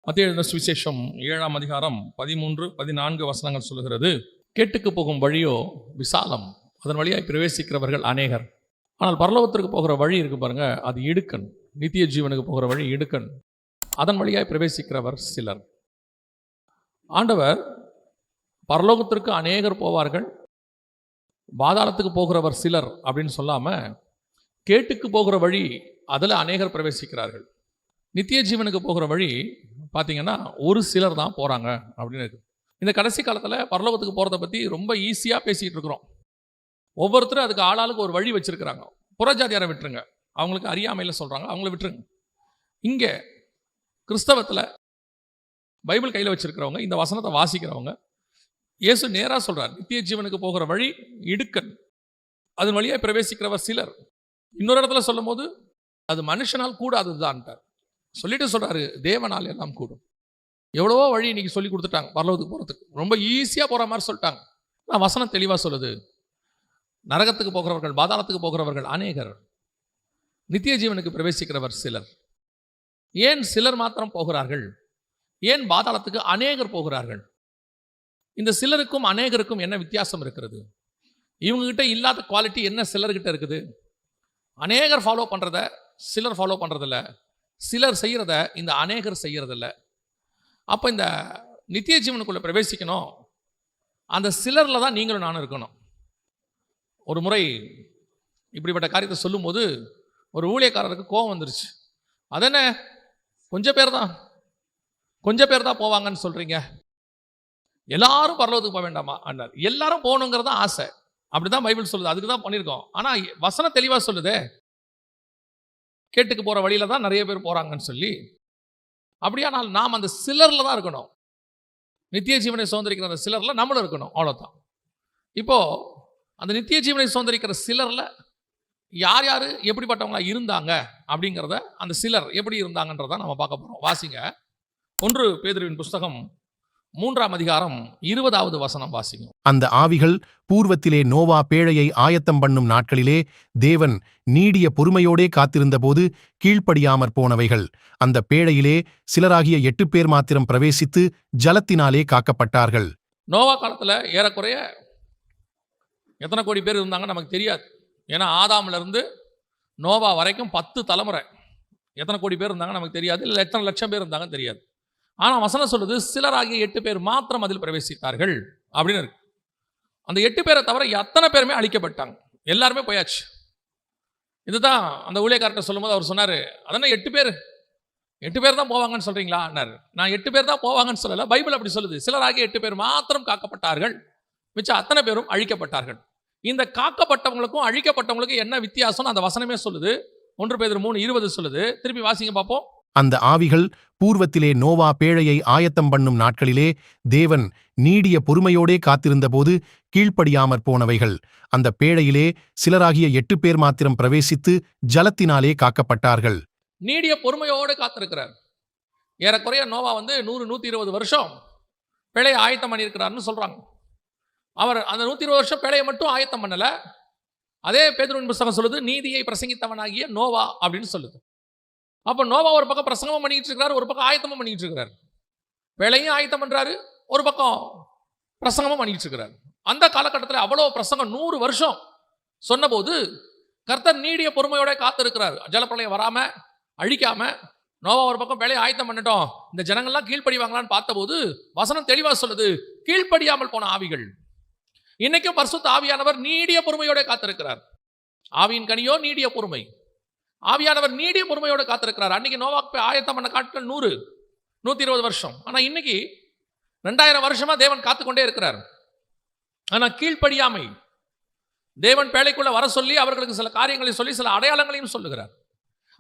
மத்தேயு எழுதின சுவிசேஷம் 7ஆம் அதிகாரம் 13, 14 வசனங்கள் சொல்லுகிறது, கேட்டுக்கு போகும் வழியோ விசாலம், அதன் வழியாய் பிரவேசிக்கிறவர்கள் அநேகர். ஆனால் பரலோகத்திற்கு போகிற வழி இருக்கு பாருங்க, அது இடுக்கண். நித்திய ஜீவனுக்கு போகிற வழி இடுக்கண், அதன் வழியாய் பிரவேசிக்கிறவர் சிலர். ஆண்டவர் பரலோகத்திற்கு அநேகர் போவார்கள், பாதாளத்துக்கு போகிறவர் சிலர் அப்படின்னு சொல்லாம, கேட்டுக்கு போகிற வழி அதில் அநேகர் பிரவேசிக்கிறார்கள். நித்திய ஜீவனுக்கு போகிற வழி பார்த்தீங்கன்னா ஒரு சிலர் தான் போகிறாங்க அப்படின்னு இருக்கு. இந்த கடைசி காலத்தில் பரலோகத்துக்கு போகிறத பற்றி ரொம்ப ஈஸியாக பேசிகிட்டு இருக்கிறோம். ஒவ்வொருத்தரும் அதுக்கு ஆளாளுக்கு ஒரு வழி வச்சுருக்கிறாங்க. புறஜாதியாரை விட்டுருங்க, அவங்களுக்கு அறியாமையில் சொல்கிறாங்க, அவங்கள விட்டுருங்க. இங்கே கிறிஸ்தவத்தில் பைபிள் கையில் வச்சுருக்கிறவங்க, இந்த வசனத்தை வாசிக்கிறவங்க, இயேசு நேராக சொல்கிறார், நித்திய ஜீவனுக்கு போகிற வழி இடுக்கண், அதன் வழியாக பிரவேசிக்கிறவர் சிலர். இன்னொரு இடத்துல சொல்லும் போது அது மனுஷனால் கூடாதுதான்ட்டார். சொல்லிட்டு சொல்கிறாரு, தேவனால் எல்லாம் கூடும். எவ்வளவோ வழி இன்னைக்கு சொல்லி கொடுத்துட்டாங்க பரலோகத்துக்கு போகிறதுக்கு, ரொம்ப ஈஸியாக போகிற மாதிரி சொல்லிட்டாங்க. நான் வசனம் தெளிவாக சொல்லுது, நரகத்துக்கு போகிறவர்கள், பாதாளத்துக்கு போகிறவர்கள் அநேகர், நித்திய ஜீவனுக்கு பிரவேசிக்கிறவர் சிலர். ஏன் சிலர் மாத்திரம் போகிறார்கள்? ஏன் பாதாளத்துக்கு அநேகர் போகிறார்கள்? இந்த சிலருக்கும் அநேகருக்கும் என்ன வித்தியாசம் இருக்கிறது? இவங்ககிட்ட இல்லாத குவாலிட்டி என்ன சிலர்கிட்ட இருக்குது? அநேகர் ஃபாலோ பண்ணுறத சிலர் ஃபாலோ பண்ணுறதில்ல, சிலர் செய்கிறத இந்த அநேகர் செய்கிறதில்ல. அப்போ இந்த நித்திய ஜீவனுக்குள்ளே பிரவேசிக்கணும், அந்த சிலரில் தான் நீங்களும் நானும் இருக்கணும். ஒரு முறை இப்படிப்பட்ட காரியத்தை சொல்லும்போது ஒரு ஊழியக்காரருக்கு கோபம் வந்துருச்சு. அதென்ன கொஞ்சம் பேர் தான் போவாங்கன்னு சொல்கிறீங்க, எல்லாரும் பரலோகத்துக்கு போக வேண்டாமா அண்ணார். எல்லாரும் போகணுங்கிறது தான் ஆசை, அப்படி தான் பைபிள் சொல்லுது, அதுக்கு தான் பண்ணியிருக்கோம். ஆனால் வசனம் தெளிவாக சொல்லுதே, கேட்டுக்கு போகிற வழியில் தான் நிறைய பேர் போகிறாங்கன்னு சொல்லி. அப்படியானால் நாம் அந்த சிலரில் தான் இருக்கணும். நித்திய ஜீவனை சுதந்திரிக்கிற அந்த சிலரில் நம்மளும் இருக்கணும், அவ்வளோதான். இப்போது அந்த நித்திய ஜீவனை சுதந்திரிக்கிற சிலரில் யார் யார் எப்படிப்பட்டவங்களா இருந்தாங்க அப்படிங்கிறத, அந்த சிலர் எப்படி இருந்தாங்கன்றத நம்ம பார்க்க போகிறோம். வாசிங்க 1 பேதுருவின் புஸ்தகம் 3ஆம் அதிகாரம் 20வது வசனம் வாசிங்க. அந்த ஆவிகள் பூர்வத்திலே நோவா பேழையை ஆயத்தம் பண்ணும் நாட்களிலே தேவன் நீடிய பொறுமையோடே காத்திருந்தபோது கீழ்ப்படியாமற் போனவைகள். அந்த பேழையிலே சிலராகிய 8 பேர் மாத்திரம் பிரவேசித்து ஜலத்தினாலே காக்கப்பட்டார்கள். நோவா காலத்தில் ஏறக்குறைய எத்தனை கோடி பேர் இருந்தாங்க நமக்கு தெரியாது. ஏன்னா ஆதாம்ல இருந்து நோவா வரைக்கும் 10 தலைமுறை, எத்தனை கோடி பேர் இருந்தாங்க நமக்கு தெரியாது, இல்லை எத்தனை லட்சம் பேர் இருந்தாங்கன்னு தெரியாது. ஆனால் வசனம் சொல்லுது, சிலராகிய 8 பேர் மாத்திரம் அதில் பிரவேசித்தார்கள் அப்படின்னு இருக்கு. அந்த 8 பேரை தவிர எத்தனை பேருமே அழிக்கப்பட்டாங்க, எல்லாருமே போயாச்சு. இதுதான் அந்த ஊழியக்கார்ட்ட சொல்லும்போது அவர் சொன்னார், அதனால் 8 பேர் தான் போவாங்கன்னு சொல்கிறீங்களா? நான் 8 பேர் தான் போவாங்கன்னு சொல்லலை, பைபிள் அப்படி சொல்லுது. சிலராகிய 8 பேர் மாத்திரம் காக்கப்பட்டார்கள், மிச்சம் அத்தனை பேரும் அழிக்கப்பட்டார்கள். இந்த காக்கப்பட்டவங்களுக்கும் அழிக்கப்பட்டவங்களுக்கும் என்ன வித்தியாசம்னு அந்த வசனமே சொல்லுது. 1 பேதுரு 3:20 சொல்லுது. திருப்பி வாசிங்க பார்ப்போம். அந்த ஆவிகள் பூர்வத்திலே நோவா பேழையை ஆயத்தம் பண்ணும் நாட்களிலே தேவன் நீடிய பொறுமையோடே காத்திருந்தபோது கீழ்ப்படியாமற் போனவைகள். அந்த பேழையிலே சிலராகிய 8 பேர் மாத்திரம் பிரவேசித்து ஜலத்தினாலே காக்கப்பட்டார்கள். நீடிய பொறுமையோடு காத்திருக்கிறார். ஏறக்குறைய நோவா 100-120 வருஷம் பேழையை ஆயத்தம் பண்ணியிருக்கிறார்னு சொல்றாங்க. அவர் அந்த 120 வருஷம் பேழையை மட்டும் ஆயத்தம் பண்ணல, அதே பேதுருவின் புஸ்தகம் சொல்லுது, நீதியை பிரசங்கித்தவனாகிய நோவா அப்படின்னு சொல்லுது. அப்போ நோவா ஒரு பக்கம் பிரசங்கமும் பண்ணிக்கிட்டு இருக்கிறார், ஒரு பக்கம் ஆயத்தமும் பண்ணிக்கிட்டு இருக்கிறார். வேலையும் ஆயத்தம் பண்ணுறாரு, ஒரு பக்கம் பிரசங்கமும் பண்ணிக்கிட்டு இருக்கிறார். அந்த காலகட்டத்தில் அவ்வளோ பிரசங்கம் 100 வருஷம் சொன்னபோது கர்த்தர் நீடிய பொறுமையோட காத்திருக்கிறார். ஜலப்பிரளயம் வராமல் அழிக்காமல் நோவா ஒரு பக்கம் வேலையை ஆயத்தம் பண்ணிட்டோம், இந்த ஜனங்கள்லாம் கீழ்ப்படிவாங்களான்னு பார்த்தபோது வசனம் தெளிவாக சொல்லுது, கீழ்ப்படியாமல் போன ஆவிகள். இன்னைக்கும் பரிசுத்த ஆவியானவர் நீடிய பொறுமையோட காத்திருக்கிறார். ஆவியின் கனியோ நீடிய பொறுமை. ஆவியானவர் நீடிய பொறுமையோடு காத்திருக்கிறார். அன்னைக்கு நோவாக்கு ஆயத்தம் பண்ண காட்கள் 100-120 வருஷம். ஆனால் இன்னைக்கு 2000 வருஷமா தேவன் காத்துக்கொண்டே இருக்கிறார். ஆனால் கீழ்ப்படியாமை, தேவன் பேழைக்குள்ள வர சொல்லி அவர்களுக்கு சில காரியங்களை சொல்லி சில அடையாளங்களையும் சொல்லுகிறார்.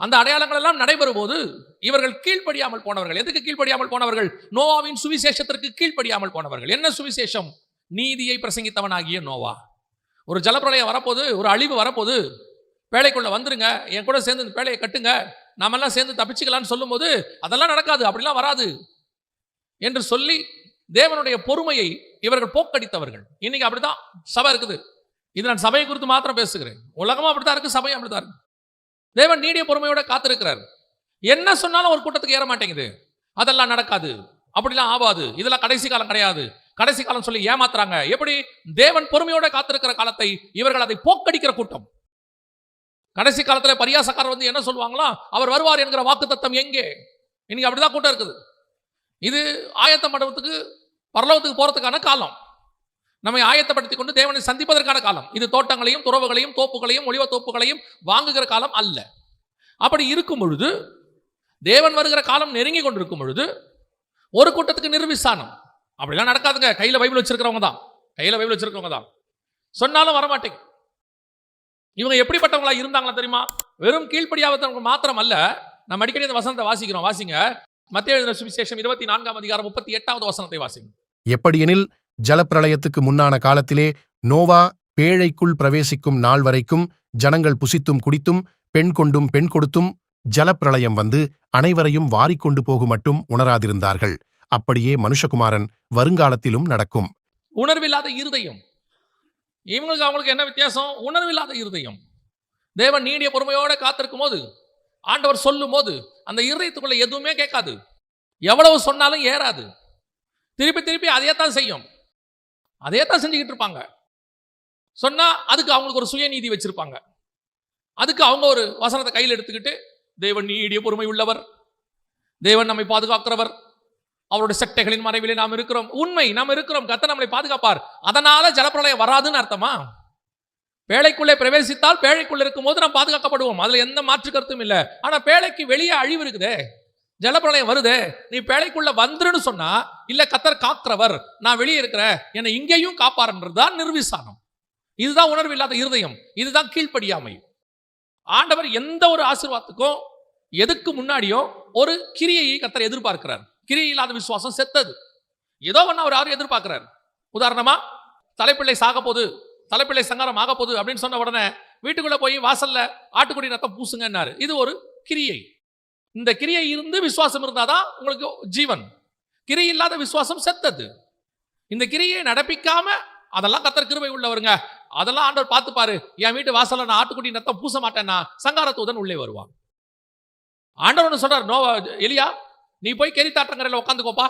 அந்த அடையாளங்கள் எல்லாம் நடைபெறும் போது இவர்கள் கீழ்ப்படியாமல் போனவர்கள். எதுக்கு கீழ்ப்படியாமல் போனவர்கள்? நோவாவின் சுவிசேஷத்திற்கு கீழ்ப்படியாமல் போனவர்கள். என்ன சுவிசேஷம்? நீதியை பிரசங்கித்தவனாகிய நோவா. ஒரு ஜலப்பிரளயம் வரப்போது, ஒரு அழிவு வரப்போது, பேழைக்குள்ள வந்துருங்க, என் கூட சேர்ந்து இந்த பேழையை கட்டுங்க, நாமெல்லாம் சேர்ந்து தப்பிச்சுக்கலான்னு சொல்லும் போது அதெல்லாம் நடக்காது, அப்படிலாம் வராது என்று சொல்லி தேவனுடைய பொறுமையை இவர்கள் போக்கடித்தவர்கள். இன்னைக்கு அப்படித்தான் சபை இருக்குது. இது நான் சபையை குறித்து மாத்திரம் பேசுகிறேன், உலகமும் அப்படித்தான் இருக்கு, சபையும் அப்படித்தான் இருக்கு. தேவன் நீடிய பொறுமையோட காத்திருக்கிறார். என்ன சொன்னாலும் ஒரு கூட்டத்துக்கு ஏற மாட்டேங்குது. அதெல்லாம் நடக்காது, அப்படிலாம் ஆகாது, இதெல்லாம் கடைசி காலம் கிடையாது, கடைசி காலம் சொல்லி ஏமாத்துறாங்க. எப்படி? தேவன் பொறுமையோட காத்திருக்கிற காலத்தை இவர்கள் அதை போக்கடிக்கிற கூட்டம். கடைசி காலத்துல பரியாசக்காரர் வந்து என்ன சொல்லுவாங்களா, அவர் வருவார் என்கிற வாக்குத்தத்தம் எங்கே? இன்னைக்கு அப்படிதான் கூட்டம் இருக்குது. இது ஆயத்தம் பண்ணுறதுக்கு, பரலோகத்துக்கு போறதுக்கான காலம், நம்மை ஆயத்தப்படுத்திக் கொண்டு தேவனை சந்திப்பதற்கான காலம். இது தோட்டங்களையும் துறவுகளையும் தோப்புகளையும் ஒளிவ தோப்புகளையும் வாங்குகிற காலம் அல்ல. அப்படி இருக்கும் பொழுது, தேவன் வருகிற காலம் நெருங்கி கொண்டிருக்கும் பொழுது ஒரு கூட்டத்துக்கு நிர்விசானம். அப்படிலாம் நடக்காதுங்க. கையில பைபிள் வச்சிருக்கிறவங்க தான், சொன்னாலும் வரமாட்டேங்க. இவங்க எப்படிப்பட்டவங்களா இருந்தாங்களா தெரியுமா? வெறும் கீழ்ப்படியாதவங்க மாத்திரம் அல்ல. நம்ம அடிக்கடி இந்த வசனத்தை வாசிக்கிறோம். வாசிங்க, மத்தேயு எழுதின சுவிசேஷம் 24ஆம் அதிகாரம் 38வது வசனத்தை வாசிங்க. எப்படியெனில் ஜலப்பிரளயத்துக்கு முன்னான காலத்திலே நோவா பேழைக்குள் பிரவேசிக்கும் நாள் வரைக்கும் ஜனங்கள் புசித்தும் குடித்தும் பெண் கொண்டும் பெண் கொடுத்தும் ஜலப்பிரளயம் வந்து அனைவரையும் வாரிக்கொண்டு போகும் மட்டும் உணராதிருந்தார்கள். அப்படியே மனுஷகுமாரன் வருங்காலத்திலும் நடக்கும். உணர்வில்லாத இருதயம். இவங்களுக்கு அவங்களுக்கு என்ன வித்தியாசம்? உணர்வில்லாத இருதயம். தேவன் நீடிய பொறுமையோட காத்திருக்கும் போது, ஆண்டவர் சொல்லும் போது அந்த இருதயத்துக்குள்ள எதுவுமே கேட்காது, எவ்வளவு சொன்னாலும் ஏறாது, திருப்பி திருப்பி அதையே தான் செய்யும், அதே தான் செஞ்சுக்கிட்டு இருப்பாங்க. சொன்னா அதுக்கு அவங்களுக்கு ஒரு சுயநீதி வச்சிருப்பாங்க. அதுக்கு அவங்க ஒரு வசனத்தை கையில் எடுத்துக்கிட்டு, தேவன் நீடிய பொறுமை உள்ளவர், தேவன் நம்மை பாதுகாக்கிறவர், அவருடைய சட்டைகளின் மறைவிலே நாம் இருக்கிறோம். உண்மை, நாம் இருக்கிறோம், கர்த்தர் நம்மளை பாதுகாப்பார், அதனால ஜலப்பிரளயம் வராதுன்னு அர்த்தமா? பேழைக்குள்ளே பிரவேசித்தால் பேழைக்குள்ள இருக்கும் போது நாம் பாதுகாக்கப்படுவோம், அதுல எந்த மாற்று கருத்தும் இல்லை. ஆனா பேழைக்கு வெளியே அழிவு இருக்குதே, ஜலப்பிரளயம் வருதே, நீ பேழைக்குள்ள வந்துருன்னு சொன்னா, இல்ல கர்த்தர் காக்கிறவர், நான் வெளியே இருக்கிறேன், என்னை இங்கேயும் காப்பாருன்றதுதான் நிர்விசானம். இதுதான் உணர்வு இல்லாத இருதயம், இதுதான் கீழ்ப்படியாமை. ஆண்டவர் எந்த ஒரு ஆசீர்வாதத்துக்கும் எதுக்கு முன்னாடியோ ஒரு கிரியையை கர்த்தர் எதிர்பார்க்கிறார். கிரியை இல்லாத விசுவாசம் செத்தது. ஏதோ ஒன்று அவர் யாரும் எதிர்பார்க்கிறார். உதாரணமா, தலைப்பிள்ளை சாக போது, தலைப்பிள்ளை சங்காரம் ஆக போது அப்படின்னு சொன்ன உடனே வீட்டுக்குள்ள போய் வாசல்ல ஆட்டுக்குடி ரத்தம் பூசுங்கன்னாரு. இது ஒரு கிரியை. இந்த கிரியை இருந்து விசுவாசம் இருந்தாதான் உங்களுக்கு ஜீவன். கிரியை இல்லாத விசுவாசம் செத்தது. இந்த கிரியை நடப்பிக்காம, அதெல்லாம் கர்த்தர் கிருபை உள்ளவருங்க, அதெல்லாம் ஆண்டவர் பார்த்துப்பாரு, என் வீட்டு வாசல்ல நான் ஆட்டுக்குடி ரத்தம் பூச மாட்டேன்னா சங்காரத்தூதன் உள்ளே வருவான். ஆண்டவர் ஒன்று சொல்றார், நோவா, எலியா நீ போய் கேரித்தாற்றங்கரையில் உட்காந்துக்கோப்பா,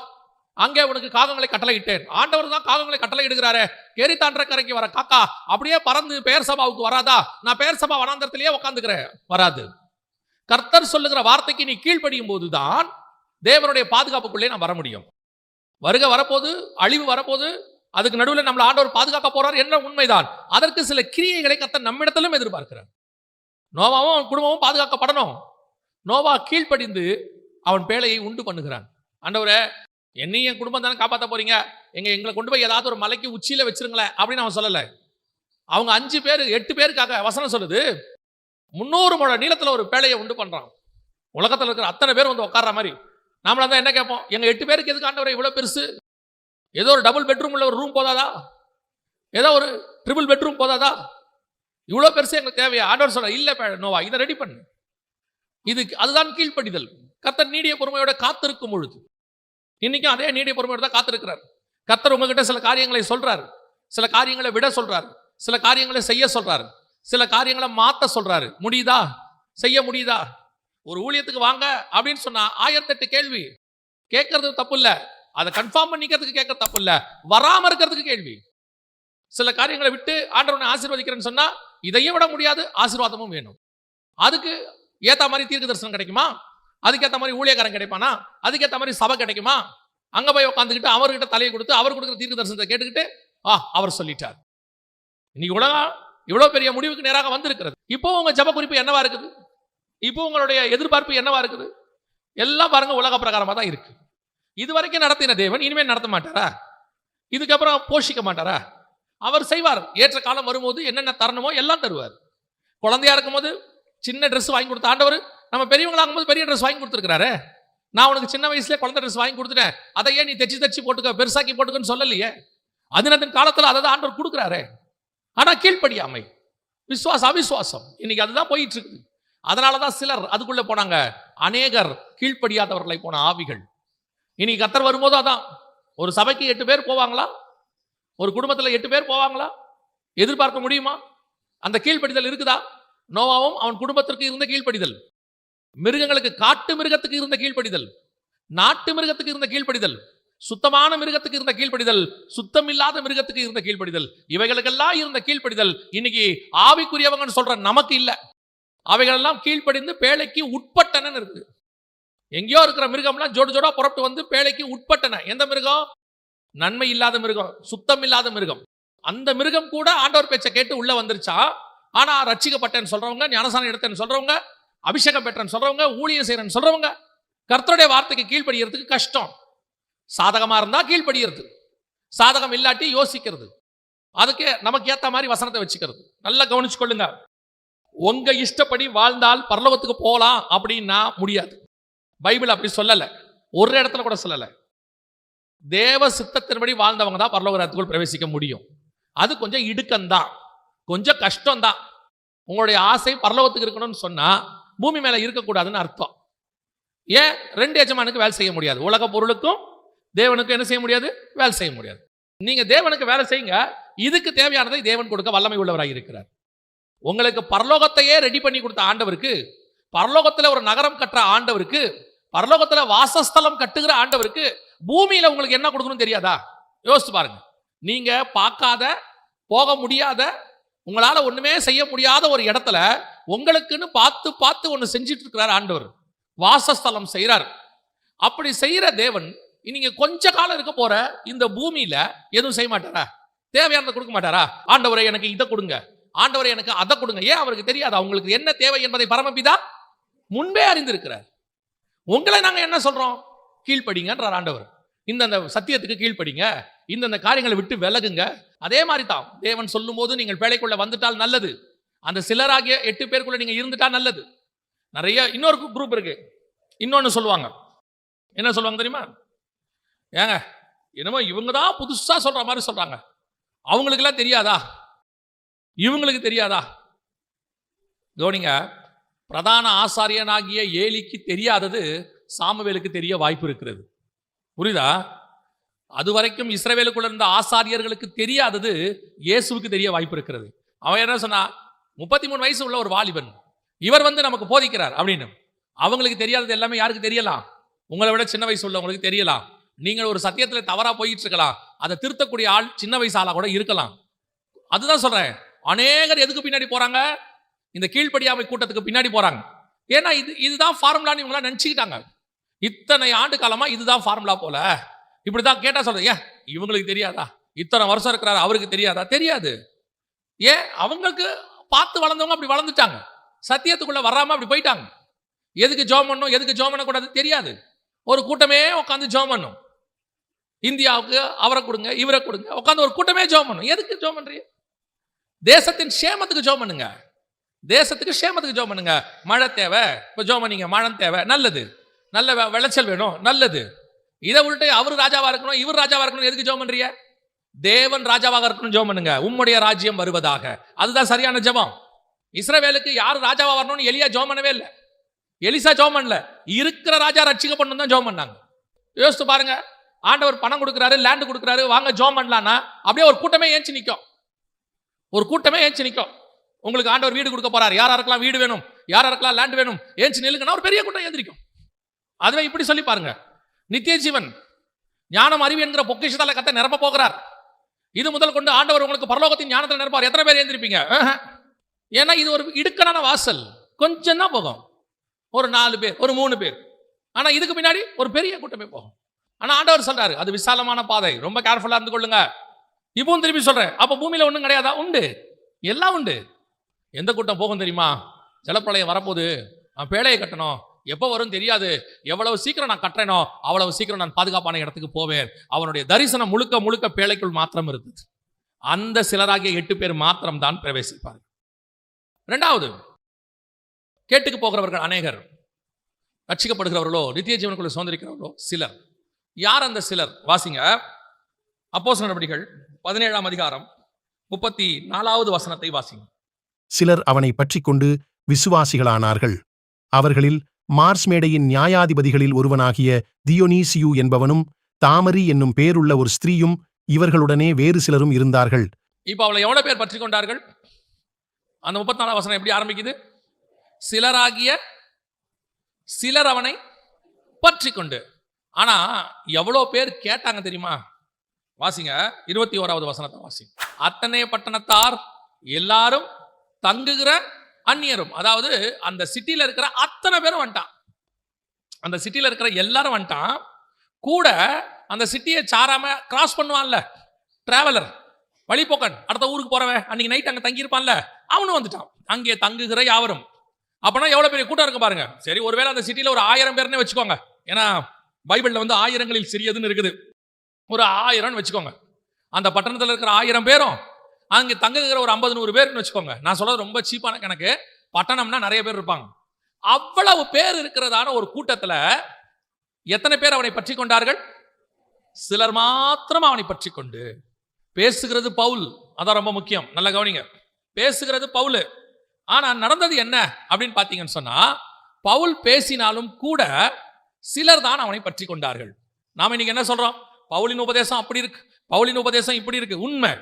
அங்கே உனக்கு காகங்களை கட்டளை இட்டேன். ஆண்டவர் தான் காகங்களை கட்டளை இடுகிறாரு. கேரித்தாற்றக்கரைக்கு வர காக்கா அப்படியே பறந்து பெயர் சபாவுக்கு வராதா? நான் பெயர் சபா வனாந்தரத்திலேயே உட்காந்துக்கிறேன், வராது. கர்த்தர் சொல்லுகிற வார்த்தைக்கு நீ கீழ்ப்படியும் போதுதான் தேவனுடைய பாதுகாப்புக்குள்ளே நான் வர முடியும். வருக வரப்போது, அழிவு வரப்போது, அதுக்கு நடுவில் நம்மளை ஆண்டவர் பாதுகாக்க போறார் என்ற உண்மைதான். அதற்கு சில கிரியைகளை கர்த்தர் நம்மிடத்திலும் எதிர்பார்க்கிறார். நோவாவும் குடும்பமும் பாதுகாக்கப்படணும். நோவா கீழ்ப்படிந்து அவன் பேழையை உண்டு பண்ணுகிறான். ஆண்டவரே, என்னையும் என் குடும்பம் தானே காப்பாற்ற போறீங்க, எங்களை கொண்டு போய் ஏதாவது ஒரு மலைக்கு உச்சியில வச்சிருங்களேன் அப்படின்னு அவன் சொல்லலை. அவங்க 5 பேர் 8 பேருக்காக வசனம் சொல்லுது, 300 முழ நீளத்துல ஒரு பேழையை உண்டு பண்றான். உலகத்தில் இருக்கிற அத்தனை பேர் வந்து உட்கார்ற மாதிரி. நாமளா தான் என்ன கேட்போம், எங்க 8 பேருக்கு எதுக்கு ஆண்டவரே இவ்வளவு பெருசு? ஏதோ ஒரு டபுள் பெட்ரூம் உள்ள ஒரு ரூம் போதாதா? ஏதோ ஒரு ட்ரிபிள் பெட்ரூம் போதாதா? இவ்வளவு பெருசு எங்களுக்கு தேவையா? ஆண்டவர் சொல்ற, இல்ல நோவா, இதை ரெடி பண்ணு. அதுதான் கீழ்ப்படிதல். கர்த்தர் நீடிய பொறுமையோட காத்திருக்கும் பொழுது, இன்னைக்கும் அதே நீடிய பொறுமையோட தான் காத்திருக்கிறார். கர்த்தர் உங்ககிட்ட சில காரியங்களை சொல்றாரு, சில காரியங்களை விட சொல்றாரு, சில காரியங்களை செய்ய சொல்றாரு, சில காரியங்களை மாத்த சொல்றாரு. முடியுதா? செய்ய முடியுதா? ஒரு ஊழியத்துக்கு வாங்க அப்படின்னு சொன்னா 1008 கேள்வி கேட்கறது தப்பு இல்ல, அதை கன்ஃபார்ம் பண்ணிக்கிறதுக்கு கேட்கறது தப்பு இல்ல, வராம இருக்கிறதுக்கு கேள்வி. சில காரியங்களை விட்டு ஆண்டவனை ஆசீர்வதிக்கிறேன்னு சொன்னா இதையும் விட முடியாது, ஆசீர்வாதமும் வேணும். அதுக்கு ஏத்த மாதிரி தீர்க்க தரிசனம் கிடைக்குமா? அதுக்கேற்ற மாதிரி ஊழியக்காரன் கிடைப்பானா? அதுக்கேற்ற மாதிரி சபை கிடைக்குமா? அங்க போய் உட்காந்துக்கிட்டு அவர்கிட்ட தலையை கொடுத்து அவர் கொடுக்குற தீர்க்க தரிசனத்தை கேட்டுக்கிட்டு அவர் சொல்லிட்டார். இன்னைக்கு உலகம் இவ்வளவு பெரிய முடிவுக்கு நேராக வந்திருக்கிறது. இப்போ உங்க ஜப குறிப்பு என்னவா இருக்குது? இப்போ உங்களுடைய எதிர்பார்ப்பு என்னவா இருக்குது? எல்லாம் பாருங்க உலக பிரகாரமா தான் இருக்கு. இது வரைக்கும் நடத்தின தேவன் இனிமேல் நடத்த மாட்டாரா? இதுக்கப்புறம் போஷிக்க மாட்டாரா? அவர் செய்வார். ஏற்ற காலம் வரும்போது என்னென்ன தரணுமோ எல்லாம் தருவார். குழந்தையா இருக்கும் போது சின்ன ட்ரெஸ் வாங்கி கொடுத்த ஆண்டவர் நம்ம பெரியவங்களாகும் போது பெரிய ட்ரெஸ் வாங்கி கொடுத்துருக்காரு. நான் உனக்கு சின்ன வயசுலேயே குழந்தை ட்ரெஸ் வாங்கி கொடுத்துட்டேன், அதையே நீ தச்சு போட்டுக்க, பெருசாக்கி போட்டுக்கன்னு சொல்லலையே. அதினத்தின் காலத்தில் அதை தான் ஆண்டவர் கொடுக்குறாரு. ஆனா கீழ்ப்படியாமை, அவிசுவாசம் இன்னைக்கு அதுதான் போயிட்டு இருக்குது. அதனாலதான் சிலர் அதுக்குள்ள போனாங்க. அநேகர் கீழ்ப்படியாதவர்களை போன ஆவிகள். இன்னைக்கு கர்த்தர் வரும்போது அதான், ஒரு சபைக்கு 8 பேர் போவாங்களா? ஒரு குடும்பத்தில் 8 பேர் போவாங்களா? எதிர்பார்க்க முடியுமா? அந்த கீழ்ப்படிதல் இருக்குதா? நோவாவும் அவன் குடும்பத்திற்கு இருந்த கீழ்ப்படிதல், மிருகங்களுக்கு, காட்டு மிருகத்துக்கு இருந்த கீழ்ப்படிதல், நாட்டு மிருகத்துக்கு இருந்த கீழ்ப்படிதல், சுத்தமான மிருகத்துக்கு இருந்த கீழ்ப்படிதல், சுத்தம் இல்லாத மிருகத்துக்கு இருந்த கீழ்ப்படிதல், இவைகளுக்கெல்லாம் இருந்த கீழ்ப்படிதல் இன்னைக்கு ஆவிக்குரியவங்கன்னு சொல்ற நமக்கு இல்ல. அவைகளெல்லாம் கீழ்ப்படிந்து பேழைக்கு உட்பட்டன இருக்கு. எங்கேயோ இருக்கிற மிருகம்லாம் ஜோடு ஜோடா புறப்பட்டு வந்து பேழைக்கு உட்பட்டன. எந்த மிருகம்? நன்மை இல்லாத மிருகம், சுத்தம் இல்லாத மிருகம். அந்த மிருகம் கூட ஆண்டவர் பேச்சை கேட்டு உள்ள வந்துருச்சா. ஆனா ரட்சிக்கப்பட்டேன்னு சொல்றவங்க, ஞானசானம் எடுத்தேன்னு சொல்றவங்க, அபிஷேகம் பெற்றேன்னு சொல்றவங்க, ஊழியம் செய்யறேன்னு சொல்றவங்க, கர்த்தருடைய வார்த்தைக்கு கீழ்ப்படியறதுக்கு கஷ்டம். சாதகமா இருந்தா கீழ்ப்படியறது, சாதகம் இல்லாட்டி யோசிக்கிறது, அதுக்கு நமக்கு ஏத்த மாதிரி வசனத்தை வச்சுக்கிறது. நல்லா கவனிச்சு கொள்ளுங்க. உங்க இஷ்டப்படி வாழ்ந்தால் பரலோகத்துக்கு போகலாம் அப்படின்னா முடியாது. பைபிள் அப்படி சொல்லல, ஒரு இடத்துல கூட சொல்லல. தேவ சித்தத்தின்படி வாழ்ந்தவங்க தான் பரலோக ராஜ்யத்துக்குள் பிரவேசிக்க முடியும். அது கொஞ்சம் இடுக்கம்தான், கொஞ்சம் கஷ்டம்தான். உங்களுடைய ஆசை பரலோகத்துக்கு இருக்கணும்னு சொன்னா பூமி மேல இருக்கக்கூடாதுன்னு அர்த்தம். ஏன்? ரெண்டு எஜமானுக்கு வேலை செய்ய முடியாது. உலக பொருளுக்கும் தேவனுக்கும் என்ன செய்ய முடியாது? வேலை செய்ய முடியாது. நீங்க தேவனுக்கு வேலை செய்யுங்க, இதுக்கு தேவையானதை தேவன் கொடுக்க வல்லமை உள்ளவராக இருக்கிறார். உங்களுக்கு பரலோகத்தையே ரெடி பண்ணி கொடுத்த ஆண்டவருக்கு, பரலோகத்துல ஒரு நகரம் கட்டுற ஆண்டவருக்கு, பரலோகத்துல வாசஸ்தலம் கட்டுகிற ஆண்டவருக்கு பூமியில உங்களுக்கு என்ன கொடுக்கணும் தெரியாதா? யோசிச்சு பாருங்க. நீங்க பார்க்காத, போக முடியாத, உங்களால ஒண்ணுமே செய்ய முடியாத ஒரு இடத்துல உங்களுக்குன்னு பார்த்து பார்த்து ஒண்ணு செஞ்சிட்டு இருக்கிறார் ஆண்டவர். வாசஸ்தலம் செய்யறார். அப்படி செய்யற தேவன் நீங்க கொஞ்ச காலம் இருக்க போற இந்த பூமியில எதுவும் செய்ய மாட்டாரா? தேவையானதை கொடுக்க மாட்டாரா? ஆண்டவரை எனக்கு இதை கொடுங்க, ஆண்டவரை எனக்கு அதை கொடுங்க. ஏன் அவருக்கு தெரியாதா உங்களுக்கு என்ன தேவை என்பதை பரமபிதா முன்பே அறிந்திருக்கிறார். உங்களை நாங்க என்ன சொல்றோம்? கீழ்ப்படிங்கன்றார் ஆண்டவர். இந்த சத்தியத்துக்கு கீழ்ப்படிங்க, இந்த காரியங்களை விட்டு விலகுங்க. அதே மாதிரி தான் தேவன் சொல்லும் போது நீங்கள் பேழைக்குள்ள வந்துட்டால் நல்லது, அந்த சிலராகிய 8 பேருக்குள்ள நீங்க இருந்துட்டா நல்லது. நிறைய இன்னொரு குரூப் இருக்கு, இன்னொன்னு சொல்லுவாங்க. என்ன சொல்லுவாங்க தெரியுமா? ஏங்க என்னமோ இவங்க தான் புதுசா சொல்ற மாதிரி சொல்றாங்க, அவங்களுக்கு எல்லாம் தெரியாதா, இவங்களுக்கு தெரியாதா? கவனிங்க, பிரதான ஆசாரியனாகிய ஏலிக்கு தெரியாதது சாமுவேலுக்கு தெரிய வாய்ப்பு இருக்கிறது. புரியுதா? அதுவரைக்கும் இஸ்ரவேலுக்குள்ள இருந்த ஆசாரியர்களுக்கு தெரியாதது இயேசுவுக்கு தெரிய வாய்ப்பு இருக்கிறது. அவன் என்ன சொன்னா, 33 வயசு உள்ள ஒரு வாலிபன், இவர் வந்து நமக்கு போதிக்கிறார் அப்படின்னு. அவங்களுக்கு தெரியாதது எல்லாமே யாருக்கு தெரியலாம்? உங்களை விட சின்ன வயசு உள்ளவங்களுக்கு தெரியலாம். நீங்கள் ஒரு சத்தியத்துல தவறா போயிட்டு இருக்கலாம், அதை திருத்தக்கூடிய ஆள் சின்ன வயசு ஆளா கூட இருக்கலாம். அதுதான் சொல்றேன், அநேகர் எதுக்கு பின்னாடி போறாங்க? இந்த கீழ்ப்படியாமை கூட்டத்துக்கு பின்னாடி போறாங்க. ஏன்னா இதுதான் ஃபார்முலான்னு இவங்களா நினைச்சுக்கிட்டாங்க. இத்தனை ஆண்டு காலமா இதுதான் ஃபார்முலா போல. இப்படிதான் கேட்டா சொல்றது, ஏன் இவங்களுக்கு தெரியாதா? இத்தனை வருஷம் இருக்கிறாரு, அவருக்கு தெரியாதா? தெரியாது. ஏன்? அவங்களுக்கு பார்த்து வளர்ந்தவங்க அப்படி வளர்ந்துட்டாங்க, சத்தியத்துக்குள்ள வராம அப்படி போயிட்டாங்க. எதுக்கு ஜெபம் பண்ணணும், எதுக்கு ஜெபம் பண்ணக்கூடாது தெரியாது. ஒரு கூட்டமே உட்காந்து ஜெபம் பண்ணும். இந்தியாவுக்கு அவரை கொடுங்க, இவரை கொடுங்க, உட்காந்து ஒரு கூட்டமே ஜெபம் பண்ணும். எதுக்கு ஜெபம் பண்றீங்க? தேசத்தின் சேமத்துக்கு ஜெபம் பண்ணுங்க, தேசத்துக்கு சேமத்துக்கு ஜெபம் பண்ணுங்க. மழை தேவை, இப்போ ஜெபம் பண்ணீங்க, மழை தேவை, நல்லது. நல்ல விளைச்சல் வேணும், நல்லது. இதை விட்டு அவர் ராஜாவா இருக்கணும், இவர் ராஜாவா இருக்கணும், எதுக்கு ஜெபம் பண்றீங்க? தேவன் ராஜாவாக இருக்கணும், ஜெபம் பண்ணுங்க. உம்முடைய ராஜ்யம் வருவதாக, அதுதான் சரியான ஜெபம். இஸ்ரவேலுக்கு யார் ராஜாவா வரணும்னு எலியா ஜெபம் பண்ணவே இல்லை, எலிசா ஜெபம் பண்ணல, இருக்கிற ராஜா ரட்சிக்கப்படணும் தான் ஜெபம் பண்ணாங்க. யோசித்து பாருங்க, ஆண்டவர் பணம் கொடுக்குறாரு, லேண்ட் கொடுக்குறாரு, வாங்க ஜெபம் பண்ணலான்னா அப்படியே ஒரு கூட்டமே ஏஞ்சி நிற்கும், ஒரு கூட்டமே ஏஞ்சி நிற்கும். உங்களுக்கு ஆண்டவர் வீடு கொடுக்க போறாரு, யாராருக்கெல்லாம் வீடு வேணும், யாராருக்கெல்லாம் லேண்ட் வேணும், ஏஞ்சி நில்லுங்கன்னா ஒரு பெரிய கூட்டம் ஏந்திரிக்கும். அதுவே இப்படி சொல்லி பாருங்க, நித்திய ஜீவன் ஞானம் அறிவு என்கிற பொக்கிஷத்தால கத்த நிரப்ப போகிறார். இது முதல் கொண்டு ஆண்டவர் உங்களுக்கு பரலோகத்தின் ஞானத்தில் நிரப்பார். எத்தனை பேர் ஏந்திருப்பீங்க? ஏன்னா இது ஒரு இடுக்கனான வாசல், கொஞ்சம் தான் போகும், ஒரு 4 பேர், ஒரு 3 பேர். ஆனா இதுக்கு பின்னாடி ஒரு பெரிய கூட்டமே போகும். ஆனா ஆண்டவர் சொல்றாரு, அது விசாலமான பாதை, ரொம்ப கேர்ஃபுல்லா இருந்து கொள்ளுங்க. இப்பவும் திருப்பி சொல்றேன், அப்ப பூமியில ஒண்ணும் கிடையாதா? உண்டு, எல்லாம் உண்டு. எந்த கூட்டம் போகும் தெரியுமா? ஜலப்பிரளயம் வரப்போது, நான் பேழையை கட்டணும், எப்போ வரும் தெரியாது, எவ்வளவு சீக்கிரம் நான் கட்டுறேனோ அவ்வளவு சீக்கிரம் நான் பாதுகாப்பான இடத்துக்கு போவேன். அவனுடைய தரிசனம் முழுக்க முழுக்க பேழைக்குள் மாத்திரம் இருந்தது. அந்த சிலராகிய 8 பேர் மாத்திரம் தான் பிரவேசிப்பார்கள். 2வது, கேட்டுக்கு போகிறவர்கள் அநேகர், ரட்சிக்கப்படுகிறவர்களோ நித்திய ஜீவனுக்குள்ள சுதந்திரிக்கிறவர்களோ சிலர். யார் அந்த சிலர்? வாசிங்க, அப்போஸ்தலர் நடவடிக்கைகள் 17ஆம் அதிகாரம் 34வது வசனத்தை வாசிங்க. சிலர் அவனை பற்றிக் கொண்டு விசுவாசிகளானார்கள். அவர்களில் மார்ஸ் மேடையின் நியாயாதிபதிகளில் ஒருவனாகிய தியோனீசியு என்பவனும் தாமரி என்னும் பேருள்ள ஒரு ஸ்திரீயும் இவர்களுடனே வேறு சிலரும் இருந்தார்கள். இப்ப அவளை எவ்வளவு பேர் பற்றி கொண்டார்கள்? அந்த 34ஆம் வசனம் எப்படி ஆரம்பிக்குது? சிலராகிய சிலர் அவனை பற்றி கொண்டு. ஆனா எவ்வளோ பேர் கேட்டாங்க தெரியுமா? வாசிங்க 21வது வசனத்தை வாசிங்க. அத்தனை பட்டணத்தார் எல்லாரும் தங்குகிற அந்நியரும். அதாவது அந்த சிட்டியில இருக்கிற அத்தனை பேரும் வந்துட்டான். அந்த சிட்டியில இருக்கிற எல்லாரும் வந்துட்டான். கூட அந்த சிட்டியை சாராம கிராஸ் பண்ணுவான்ல டிராவலர், வழிபோக்கன், அடுத்த ஊருக்கு போறவன், அன்னைக்கு நைட் அங்க தங்கி இருப்பான்ல, அவனும் வந்துட்டான். அங்கே தங்குகிற யாவரும். அப்பனா எவ்வளவு பெரிய கூட்டம் இருக்கு பாருங்க. சரி, ஒருவேளை அந்த சிட்டியில ஒரு 1000 பேர்னே வச்சுக்கோங்க. ஏன்னா பைபிள்ல வந்து ஆயிரங்களில் சிறியதுன்னு இருக்குது. ஒரு 1000 வச்சுக்கோங்க. அந்த பட்டணத்தில் இருக்கிற 1000 பேரும் அங்கே தங்குகிற ஒரு 50-100 பேர்னு வச்சுக்கோங்க. நான் சொல்றது ரொம்ப சீப்பான கணக்கு. பட்டணம்னா நிறைய பேர் இருப்பாங்க. அவ்வளவு பேர் இருக்கிறதான ஒரு கூட்டத்துல எத்தனை பேர் அவனை பற்றி கொண்டார்கள்? சிலர் மாத்திரம் அவனை பற்றி கொண்டு. பேசுகிறது பவுல், அதான் ரொம்ப முக்கியம். நல்ல கவனிங்க, பேசுகிறது பவுல். ஆனா நடந்தது என்ன அப்படின்னு பாத்தீங்கன்னு சொன்னா, பவுல் பேசினாலும் கூட சிலர் தான் அவனை பற்றி கொண்டார்கள். நாம இன்னைக்கு என்ன சொல்றோம்? பவுலின் உபதேசம் அப்படி இருக்கு, பவுலின் உபதேசம் இப்படி இருக்கு. உண்மை,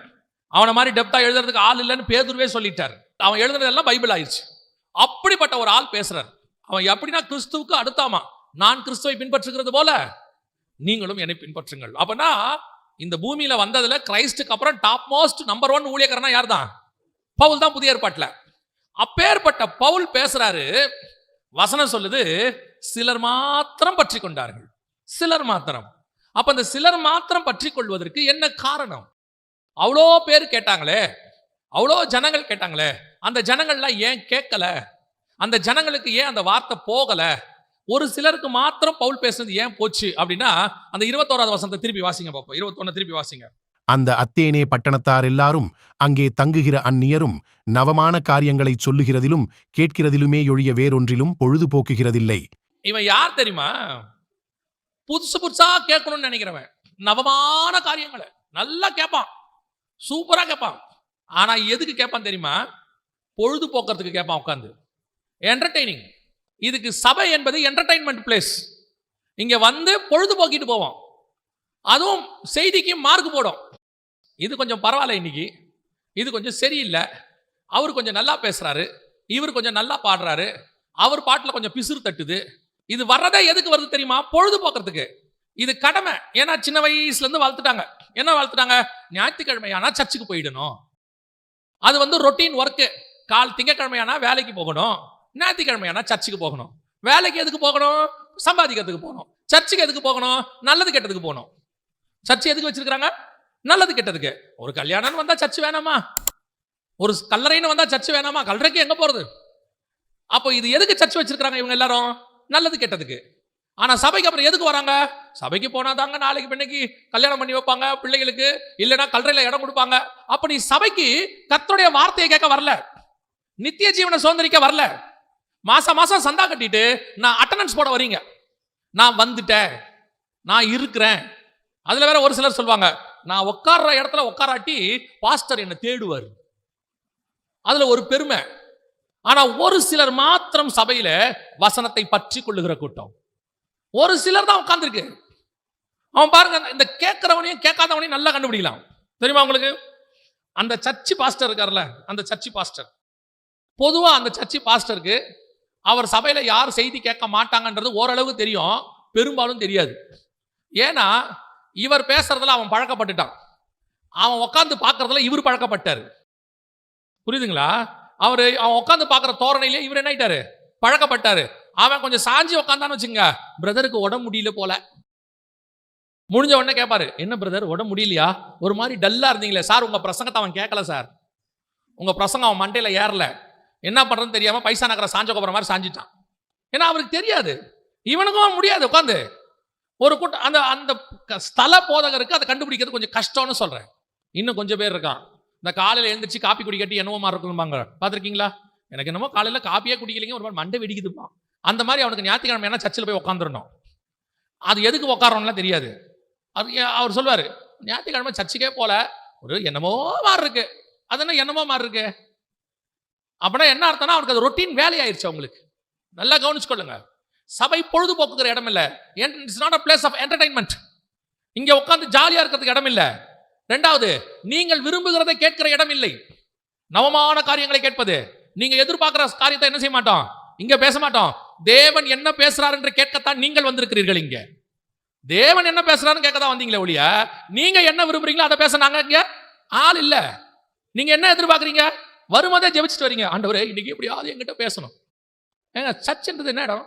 அவனை மாதிரி டெப்தா எழுதுறதுக்கு ஆள் இல்லைன்னு பேதுருவே சொல்லிட்டார். அவன் எழுதுனதெல்லாம் பைபிள் ஆயிடுச்சு. அப்படிப்பட்ட ஒரு ஆள் பேசுறார். அவன் எப்படின்னா கிறிஸ்துவுக்கு அடுத்தாமா, நான் கிறிஸ்துவை பின்பற்றுகிறது போல நீங்களும் என்னை பின்பற்றுங்கள். அப்பனா இந்த பூமியில வந்ததுல கிரைஸ்டுக்கு அப்புறம் டாப் மோஸ்ட் நம்பர் 1 ஊழியக்காரனா யார் தான்? பவுல் தான் புதிய ஏற்பாட்டுல. அப்பேற்பட்ட பவுல் பேசுறாரு. வசனம் சொல்லுது சிலர் மாத்திரம் பற்றி கொண்டார்கள். சிலர் மாத்திரம். அப்ப அந்த சிலர் மாத்திரம் பற்றி கொள்வதற்கு என்ன காரணம்? அவ்வளோ பேர் கேட்டாங்களே, அவ்வளோ ஜனங்கள் கேட்டாங்களே, அந்த ஜனங்கள்லாம் ஏன் கேட்கல? அந்த ஜனங்களுக்கு ஏன் அந்த வார்த்தை போகல? ஒரு சிலருக்கு மாத்திரம் பவுல் பேசுனது ஏன் போச்சு அப்படின்னா, அந்த 21வது வசனத்தை திருப்பி வாசிங்க பாப்போம். 21 திருப்பி வாசிங்க. அந்த அத்தேனே பட்டணத்தார் எல்லாரும் அங்கே தங்குகிற அந்நியரும் நவமான காரியங்களை சொல்லுகிறதிலும் கேட்கிறதிலுமே ஒழிய வேறொன்றிலும் பொழுது போக்குகிறதில்லை. இவன் யார் தெரியுமா? புதுசு புதுசா கேட்கணும்னு நினைக்கிறவன். நவமான காரியங்களை நல்லா கேட்பான், சூப்பரா கேட்பான். ஆனா எதுக்கு கேட்பான் தெரியுமா? பொழுது போக்குறதுக்கு கேட்பான் உட்காந்து. என்டர்டெய்னிங். இதுக்கு சபை என்பது என்டர்டைன்மெண்ட் பிளேஸ். இங்க வந்து பொழுது போக்கிட்டு போவோம். அதுவும் செய்திக்கு மார்க் போடும். இது கொஞ்சம் பரவாயில்ல, இன்னைக்கு இது கொஞ்சம் சரியில்லை, அவர் கொஞ்சம் நல்லா பேசுறாரு, இவர் கொஞ்சம் நல்லா பாடுறாரு, அவர் பாட்டுல கொஞ்சம் பிசுறு தட்டுது. இது வர்றதே எதுக்கு வருது தெரியுமா? பொழுது போக்குறதுக்கு. இது கடமை. ஏன்னா சின்ன வயசுல இருந்து வளர்த்துட்டாங்க. என்ன வளர்த்துட்டாங்க? ஞாயிற்றுக்கிழமையானா சர்ச்சுக்கு போயிடணும். அது வந்து ரொட்டீன் ஒர்க்கு. திங்கக்கிழமையானா வேலைக்கு போகணும், ஞாயிற்றுக்கிழமையானா சர்ச்சுக்கு போகணும். வேலைக்கு எதுக்கு போகணும்? சம்பாதிக்கிறதுக்கு போகணும். சர்ச்சுக்கு எதுக்கு போகணும்? நல்லது கெட்டதுக்கு போகணும். சர்ச்சு எதுக்கு வச்சிருக்காங்க? நல்லது கெட்டதுக்கு. ஒரு கல்யாணம்னு வந்தா சர்ச்சு வேணாமா? ஒரு கல்லறைன்னு வந்தா சர்ச்சு வேணாமா? கல்லறைக்கு எங்க போறது? அப்போ இது எதுக்கு சர்ச் வச்சிருக்காங்க இவங்க எல்லாரும்? நல்லது கெட்டதுக்கு. ஆனா சபைக்கு அப்புறம் எதுக்கு வராங்க? சபைக்கு போனாதாங்க நாளைக்கு பின்னைக்கு கல்யாணம் பண்ணி வைப்பாங்க பிள்ளைகளுக்கு, இல்லைன்னா கல்லறையில இடம் கொடுப்பாங்க. அப்ப நீ சபைக்கு கர்த்தருடைய வார்த்தையை கேட்க வரல, நித்திய ஜீவனை சுதந்திரிக்க வரல. மாசம் மாசம் சந்தா கட்டிட்டு நான் அட்டெண்டன்ஸ் போட வரீங்க. நான் வந்துட்டேன், நான் இருக்கிறேன். அதுல வேற ஒரு சிலர் சொல்லுவாங்க, நான் உட்கார்ற இடத்துல உட்காராட்டி பாஸ்டர் என்னை தேடுவார். அதுல ஒரு பெருமை. ஆனா ஒரு சிலர் மாத்திரம் சபையில வசனத்தை பற்றி கொள்ளுகிற கூட்டம். ஒரு சிலர் தான் உட்கார்ந்துருக்கு. அவன் பாருங்க, இந்த கேட்கிறவனையும் கேட்காதவனையும் நல்லா கண்டுபிடிக்கலாம். தெரியுமா உங்களுக்கு? அந்த சர்ச்சி பாஸ்டர் இருக்கார்ல, அந்த சர்ச்சி பாஸ்டர், பொதுவா அந்த சர்ச்சி பாஸ்டருக்கு அவர் சபையில யார் செய்தி கேட்க மாட்டாங்கன்றது ஓரளவுக்கு தெரியும், பெரும்பாலும் தெரியாது. ஏன்னா இவர் பேசுறதுல அவன் பழக்கப்பட்டுட்டான். அவன் உட்காந்து பார்க்கறதுல இவர் பழக்கப்பட்டாரு. புரியுதுங்களா? அவன் உட்காந்து பார்க்குற தோரணையிலே இவர் என்ன ஆயிட்டாரு? பழக்கப்பட்டாரு. அவன் கொஞ்சம் சாஞ்சி உட்காந்தான்னு வச்சுங்க, பிரதருக்கு உடம்பு முடியல போல. முடிஞ்ச உடனே கேட்பாரு, என்ன பிரதர் உடம்பு முடியலையா? ஒரு மாதிரி டல்லா இருந்தீங்களே சார், உங்க பிரசங்கத்தை அவன் கேட்கல சார், உங்க பிரசங்கம் அவன் மண்டையில ஏறல, என்ன பண்றதுன்னு தெரியாம பைசா நகர சாஞ்ச கோபுற மாதிரி சாஞ்சிட்டான். ஏன்னா அவருக்கு தெரியாது, இவனுக்கும் முடியாது. உட்காந்து ஒரு கூட்டம் அந்த அந்த ஸ்தல போதகருக்கு அதை கண்டுபிடிக்கிறது கொஞ்சம் கஷ்டம்னு சொல்றேன். இன்னும் கொஞ்சம் பேர் இருக்கான், இந்த காலையில் எழுந்திரிச்சு காப்பி குடிக்கட்டி என்னவோ மாதிரி இருக்கும்பாங்க, பார்த்துருக்கீங்களா? எனக்கு என்னமோ காலையில் காப்பியே குடிக்கலைங்க, ஒரு மாதிரி மண்டை வெடிக்குதுப்பா. அந்த மாதிரி அவனுக்கு ஞாயிற்றுக்கிழமை என்ன சர்ச்சில் போய் உட்காந்துடணும். அது எதுக்கு உட்காரோம்லாம் தெரியாது. அது அவர் சொல்லுவார், ஞாயிற்றுக்கிழமை சர்ச்சுக்கே போல, ஒரு என்னமோ மாதிரி இருக்கு. அது என்ன என்னமோ மாதிரி இருக்கு அப்படின்னா என்ன அர்த்தம்னா, அவனுக்கு அது ரொட்டீன் வேலையாயிருச்சு. அவங்களுக்கு நல்லா கவனிச்சுக்கொள்ளுங்க. சபை பொழுதுபோக்குகிற இடம் இல்லை. It's not a place of entertainment. இங்க உட்காந்து ஜாலியா இருக்கிறதுக்கு இடம் இல்லை. ரெண்டாவது, நீங்கள் விரும்புகிறதை கேட்கிற இடம் இல்லை. நவமான காரியங்களை கேட்பது, நீங்க எதிர்பார்க்கிற காரியத்தை என்ன செய்ய மாட்டோம், இங்க பேச மாட்டோம். தேவன் என்ன பேசுறார் என்று கேட்கத்தான் நீங்கள் வந்திருக்கிறீர்கள். இங்க தேவன் என்ன பேசுறாருன்னு கேட்க தான் வந்தீங்களே ஒழிய நீங்க என்ன விரும்புறீங்களோ அதை பேச நாங்க இங்க ஆள் இல்ல. நீங்க என்ன எதிர்பார்க்குறீங்க? வரும்போதே ஜெபிச்சுட்டு வரீங்க, ஆண்டவரே இன்னைக்கு எப்படியாவது என்கிட்ட பேசணும். ஏங்க சர்ச்ன்றது என்ன இடம்?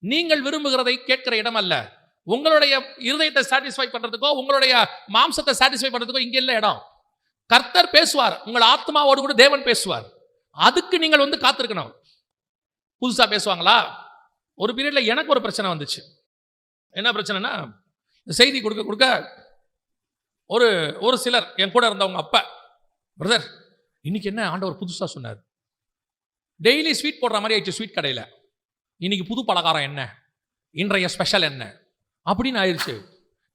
நீங்கள் விரும்புகிறதை கேட்கிற இடம் அல்ல. உங்களுடைய இருதயத்தை சாட்டிஸ்ஃபை பண்றதுக்கோ உங்களுடைய மாம்சத்தை சாட்டிஸ்ஃபை பண்றதுக்கோ இங்க இல்ல இடம். கர்த்தர் பேசுவார், உங்கள் ஆத்மாவோடு கூட தேவன் பேசுவார். அதுக்கு நீங்கள் வந்து காத்திருக்கணும். புதுசா பேசுவாங்களா? ஒரு பீரியட்ல எனக்கு ஒரு பிரச்சனை வந்துச்சு. என்ன பிரச்சனைனா, செய்தி கொடுக்க கொடுக்க ஒரு சிலர் என் கூட இருந்தவங்க அப்ப, பிரதர் இன்னைக்கு என்ன ஆண்டவர் புதுசா சொன்னார், டெய்லி ஸ்வீட் போடுற மாதிரி ஆயிடுச்சு ஸ்வீட் கடையில், இன்னைக்கு புது பலகாரம் என்ன, இன்றைய ஸ்பெஷல் என்ன அப்படின்னு ஆயிடுச்சு.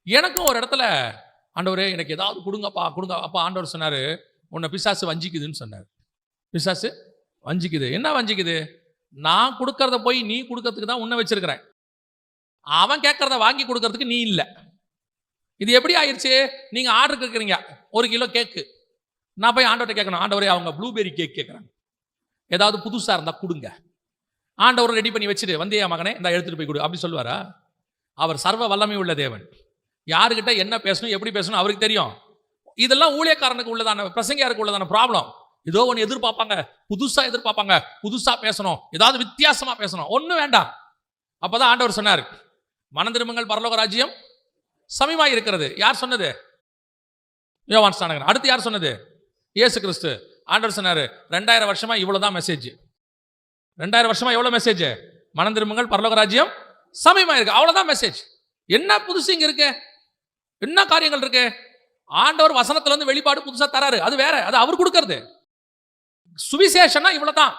எனக்கும் ஒரு இடத்துல ஆண்டவரே எனக்கு ஏதாவது கொடுங்கப்பா கொடுங்க. அப்பா ஆண்டவர் சொன்னார், உன்னை பிசாசு வஞ்சிக்குதுன்னு சொன்னார். பிசாசு வஞ்சிக்குது. என்ன வஞ்சிக்குது? நான் கொடுக்கறத போய் நீ கொடுக்கறதுக்கு தான் உன்னை வச்சிருக்கிறேன், அவன் கேட்கறத வாங்கி கொடுக்கறதுக்கு நீ இல்லை. இது எப்படி ஆயிடுச்சு? நீங்க ஆர்டர் கேட்குறீங்க 1 கிலோ கேக்கு, நான் போய் ஆண்டவர்கிட்ட கேட்கணும், ஆண்டவரே அவங்க ப்ளூபெரி கேக் கேட்குறாங்க, ஏதாவது புதுசா இருந்தா கொடுங்க. ஆண்டவர் ரெடி பண்ணி வச்சுட்டு வந்து என் மகனே இந்த எடுத்துட்டு போய் கொடு அப்படி சொல்லுவாரா? அவர் சர்வ வல்லமை உள்ள தேவன். யாருக்கிட்ட என்ன பேசணும் எப்படி பேசணும் அவருக்கு தெரியும். இதெல்லாம் ஊழியக்காரனுக்கு உள்ளதான, பிரசங்கியாருக்கு உள்ளதான ப்ராப்ளம். ஏதோ ஒன்று எதிர்பார்ப்பாங்க, புதுசா எதிர்பார்ப்பாங்க, புதுசா பேசணும், ஏதாவது வித்தியாசமா பேசணும். ஒன்றும் வேண்டாம். அப்பதான் ஆண்டவர் சொன்னார், மனம் திரும்புங்கள் பரலோக ராஜ்யம் சமீபமாய் இருக்கிறது. யார் சொன்னது? யோவான் ஸ்நானகன். அடுத்து யார் சொன்னது? இயேசு கிறிஸ்து. ஆண்டவர் சொன்னாரு 2000 வருஷமா இவ்வளவுதான் மெசேஜ். 2000 வருஷமா எவ்வளவு மெசேஜ்? மனம் திரும்புங்கள் பரலோக ராஜ்யம் சமீபமாய் இருக்கு, அவ்வளவுதான் மெசேஜ். என்ன புதுசு இங்க இருக்கு? என்ன காரியங்கள் இருக்கு? ஆண்டவர் வசனத்துல இருந்து வெளிப்பாடு புதுசா தராரு, அது வேற, அது அவர் கொடுக்கறது. சுவிசேஷனா இவ்வளவுதான்.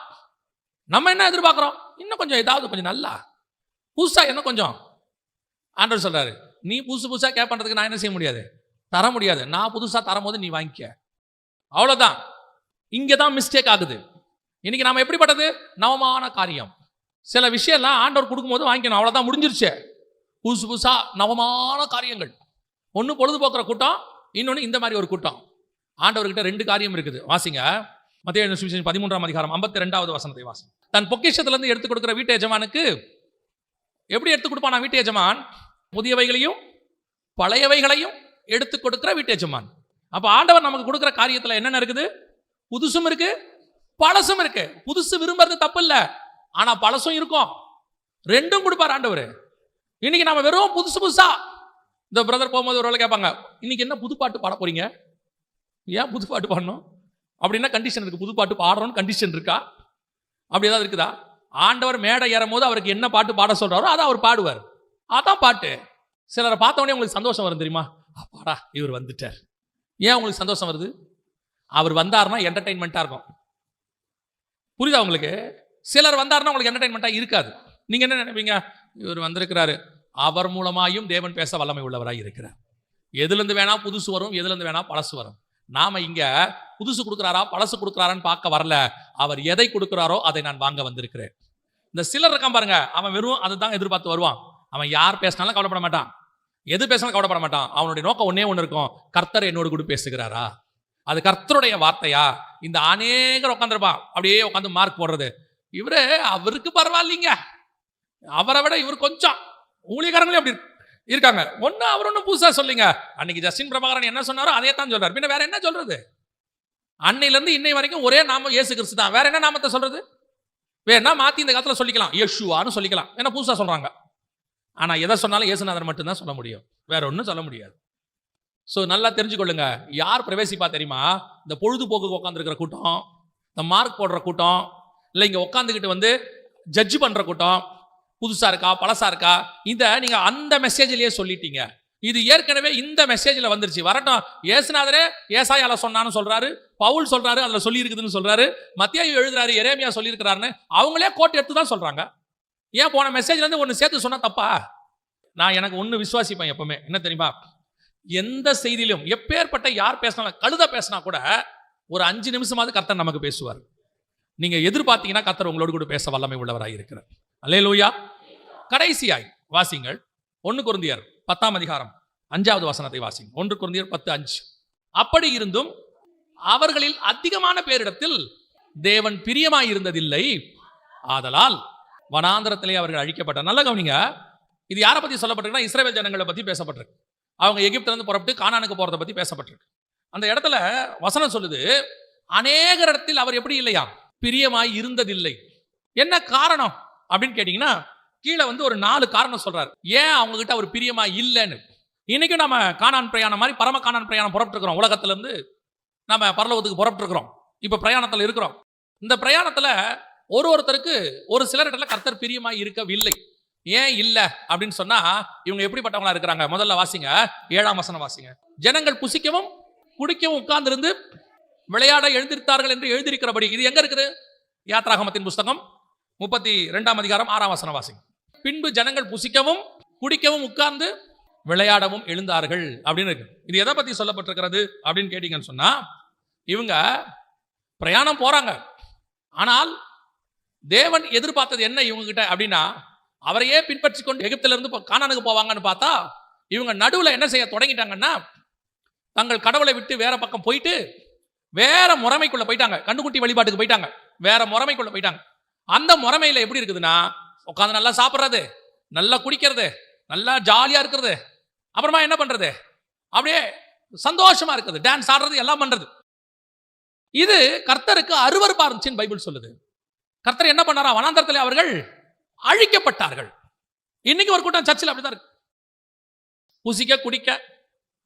நம்ம என்ன எதிர்பார்க்கிறோம்? இன்னும் கொஞ்சம் ஏதாவது கொஞ்சம் நல்லா புதுசா என்ன கொஞ்சம். ஆண்டவர் சொல்றாரு, நீ புதுசா கேப் பண்றதுக்கு நான் என்ன செய்ய முடியாது, தர முடியாது. நான் புதுசா தரும்போது நீ வாங்கிக்க, அவ்வளவுதான். இங்கதான் மிஸ்டேக் ஆகுது. இன்னைக்கு நாம எப்படிப்பட்டது? நவமான காரியம். சில விஷயம்லாம் ஆண்டவர் கொடுக்கும்போது வாங்கிக்கணும், அவ்வளவுதான், முடிஞ்சிருச்சு. புதுசா நவமான காரியங்கள். ஒன்று பொழுதுபோக்குற கூட்டம், இன்னொன்று இந்த மாதிரி ஒரு கூட்டம். ஆண்டவர்கிட்ட 2 காரியம் இருக்குது. வாசிங்க மத்தேயு சுவிசேஷம் 13ஆம் அதிகாரம் 52வது வசனத்தை வாசிங்க. தன் பொக்கிஷத்திலிருந்து எடுத்து கொடுக்கிற வீட்டு எஜமானுக்கு எப்படி எடுத்து கொடுப்பானா? வீட்டு எஜமான் புதியவைகளையும் பழையவைகளையும் எடுத்து கொடுக்கிற வீட்டு எஜமான். அப்ப ஆண்டவர் நமக்கு கொடுக்கிற காரியத்துல என்னென்ன இருக்குது? புதுசும் இருக்கு, பழசும் இருக்கு. புதுசு விரும்புறது தப்பு இல்ல, ஆனா பழசும் இருக்கும். 2ம் கொடுப்பார் ஆண்டவர். இன்னைக்கு நம்ம வெறும் புதுசா, இந்த பிரதர் போகும்போது ஒரு வேளை கேட்பாங்க, இன்னைக்கு என்ன புது பாட்டு பாட போறீங்க? ஏன் புது பாட்டு பாடணும் அப்படின்னா கண்டிஷன் இருக்கு. புது பாட்டு பாடுறோம்னு கண்டிஷன் இருக்கா? அப்படி ஏதாவது இருக்குதா? ஆண்டவர் மேடை ஏறும் போது அவருக்கு என்ன பாட்டு பாட சொல்றாரோ அதை அவர் பாடுவார், அதான் பாட்டு. சிலரை பார்த்த உடனே உங்களுக்கு சந்தோஷம் வரும் தெரியுமா? அப்பாடா இவர் வந்துட்டார். ஏன் உங்களுக்கு சந்தோஷம் வருது? அவர் வந்தாருன்னா என்டர்டைன்மெண்ட்டாக இருக்கும். புரியுதா உங்களுக்கு? சிலர் வந்தாருன்னா உங்களுக்கு என்டர்டைன்மெண்ட்டாக இருக்காது. நீங்க என்ன நினைப்பீங்க? இவர் வந்திருக்கிறாரு, அவர் மூலமாயும் தேவன் பேச வல்லமை உள்ளவராக இருக்கிறார். எதுலேருந்து வேணா புதுசு வரும், எதுலேருந்து வேணா பழசு வரும். நாம இங்க புதுசு கொடுக்குறாரா பழசு கொடுக்குறாரான்னு பார்க்க வரல, அவர் எதை கொடுக்குறாரோ அதை நான் வாங்க வந்திருக்கிறேன். இந்த சிலர் இருக்கான் பாருங்க, அவன் வெறும் அதை தான் எதிர்பார்த்து வருவான். அவன் யார் பேசினாலும் கவலைப்பட மாட்டான், எது பேசினாலும் கவலைப்பட மாட்டான். அவனுடைய நோக்கம் ஒன்னே ஒன்று இருக்கும், கர்த்தர் என்னோடு கூட பேசுகிறாரா, அது கர்த்தருடைய வார்த்தையா. இந்த அநேகர் உட்காந்துருப்பான், அப்படியே உட்காந்து மார்க் போடுறது. இவரு அவருக்கு பரவாயில்லைங்க, அவரை விட இவர் கொஞ்சம். ஊழியக்காரங்களே அப்படி இருக்காங்க. ஒன்னு அவர் ஒன்றும் புதுசா சொல்லிங்க. அன்னைக்கு ஜஸ்டின் பிரபாகரன் என்ன சொன்னாரோ அதே தான் சொல்றாரு, பின்ன வேற என்ன சொல்றது? அன்னையிலிருந்து இன்னை வரைக்கும் ஒரே நாமம் இயேசு கிறிஸ்து தான், வேற என்ன நாமத்தை சொல்றது? வேணா மாத்தி இந்த காலத்துல சொல்லிக்கலாம், யேசுவான்னு சொல்லிக்கலாம், என்ன புதுசா சொல்றாங்க. ஆனா எதை சொன்னாலும் இயேசுநாதர் மட்டும்தான் சொல்ல முடியும், வேற ஒன்றும் சொல்ல முடியாது. ஸோ நல்லா தெரிஞ்சுக்கொள்ளுங்க. யார் பிரவேசிப்பா தெரியுமா? இந்த பொழுதுபோக்கு உட்காந்துருக்கிற கூட்டம், இந்த மார்க் போடுற கூட்டம், இல்லை இங்கே உட்காந்துக்கிட்டு வந்து ஜட்ஜ் பண்ற கூட்டம், புதுசா இருக்கா பழசா இருக்கா, இதை நீங்க அந்த மெசேஜ்லயே சொல்லிட்டீங்க. இது ஏற்கனவே இந்த மெசேஜ்ல வந்துருச்சு, வரட்டும். இயேசுநாதரே ஏசாயால சொன்னான்னு சொல்றாரு, பவுல் சொல்றாரு, அதுல சொல்லி இருக்குதுன்னு சொல்றாரு, மத்தேயு எழுதுறாரு, எரேமியா சொல்லி இருக்கிறாருன்னு அவங்களே கோட் எடுத்து தான் சொல்றாங்க. ஏன் போன மெசேஜ்ல இருந்து ஒன்று சேர்த்து சொன்னா தப்பா? நான் எனக்கு ஒன்று விசுவாசிப்பேன் எப்பவுமே, என்ன தெரியுமா? எந்த செய்தியிலும் எப்பேற்பட்ட யார் பேசினாலும், கழுத பேசினா கூட ஒரு 5 நிமிஷமாவது கர்த்தர் நமக்கு பேசுவார். நீங்க எதிர்பார்த்தீங்கன்னா கர்த்தர் உங்களோடு கூட பேச வல்லமை உள்ளவராக இருக்கிறார். அல்லேலூயா. கடைசியாய் வாசிங்கள் 1 கொரிந்தியர் 10ஆம் அதிகாரம் 5வது வசனத்தை வாசிங்க. 1 கொரிந்தியர் 10:5. அப்படி இருந்தும் அவர்களில் அதிகமான பேரிடத்தில் தேவன் பிரியமாய் இருந்ததில்லை, ஆதலால் வனாந்தரத்திலே அவர்கள் அழிக்கப்பட்டார். நல்ல கவனிங்க, இது யாரை பத்தி சொல்லப்பட்டிருக்குன்னா இஸ்ரவேல் ஜனங்களை பத்தி பேசப்பட்டிருக்கு. அவங்க எகிப்துல இருந்து புறப்பட்டு கானானுக்கு போறதை பத்தி பேசப்பட்டிருக்கு. அந்த இடத்துல வசனம் சொல்லுது, அநேகரிடத்தில் அவர் எப்படி இல்லையா, பிரியமாய் இருந்ததில்லை. என்ன காரணம் அப்படின்னு கேட்டீங்கன்னா, கீழே ஒரு 4 காரணம் சொல்றாரு ஏன் அவங்க கிட்ட அவர் பிரியமாய் இல்லைன்னு. இன்னைக்கும் நம்ம கானான் பிரயாணம் மாதிரி பரம கானான் பிரயாணம் புறப்பட்டு இருக்கிறோம். உலகத்துல இருந்து நம்ம பரலோகத்துக்கு புறப்பட்டு இருக்கிறோம். இப்ப பிரயாணத்துல இருக்கிறோம். இந்த பிரயாணத்துல ஒருத்தருக்கு ஒரு சிலர் இடத்துல கர்த்தர் பிரியமாய் இருக்கவில்லை. ஏன் இல்ல அப்படின்னு சொன்னா, இவங்க எப்படிப்பட்டவங்களா இருக்கிறாங்க? முதல்ல வாசிங்க, 7ஆம் வசனம் வாசிங்க. ஜனங்கள் புசிக்கவும் குடிக்கவும் உட்கார்ந்திருந்து விளையாட எழுந்திருத்தார்கள் என்று எழுதியிருக்கிறபடி. இது எங்க இருக்குது? யாத்ராகமத்தின் புஸ்தகம் 32ஆம் அதிகாரம் 6ஆம் வசனம் வாசிங்க. பின்பு ஜனங்கள் புசிக்கவும் குடிக்கவும் உட்கார்ந்து விளையாடவும் எழுந்தார்கள் அப்படின்னு இருக்கு. இது எதை பத்தி சொல்லப்பட்டிருக்கிறது அப்படின்னு கேட்டீங்கன்னு சொன்னா, இவங்க பிரயாணம் போறாங்க. ஆனால் தேவன் எதிர்பார்த்தது என்ன இவங்க கிட்ட அப்படின்னா, அவரையே பின்பற்றி கொண்டு எகிப்தில இருந்து கானானுக்கு போவாங்கன்னு பார்த்தா, இவங்க நடுவில் என்ன செய்ய தொடங்கிட்டாங்கன்னா, தங்கள் கடவுளை விட்டு வேற பக்கம் போயிட்டு வேற முறைமைக்குள்ள போயிட்டாங்க. கண்டுகுட்டி வழிபாட்டுக்கு போயிட்டாங்க. வேற முறைமைக்குள்ள போயிட்டாங்க. அந்த முறைமையில எப்படி இருக்குதுன்னா, உட்காந்து நல்லா சாப்பிட்றது, நல்லா குடிக்கிறது, நல்லா ஜாலியா இருக்கிறது, அப்புறமா என்ன பண்றது, அப்படியே சந்தோஷமா இருக்குது, டான்ஸ் ஆடுறது, எல்லாம் பண்றது. இது கர்த்தருக்கு அருவருப்பா இருந்துச்சுன்னு பைபிள் சொல்லுது. கர்த்தர் என்ன பண்ணாரா, வனாந்தரத்தில் அவர்கள் அழிக்கப்பட்டார்கள். இன்னைக்கு ஒரு கூட்டம் சர்ச்சில் அப்படிதான் இருக்கு. புசிக்க குடிக்க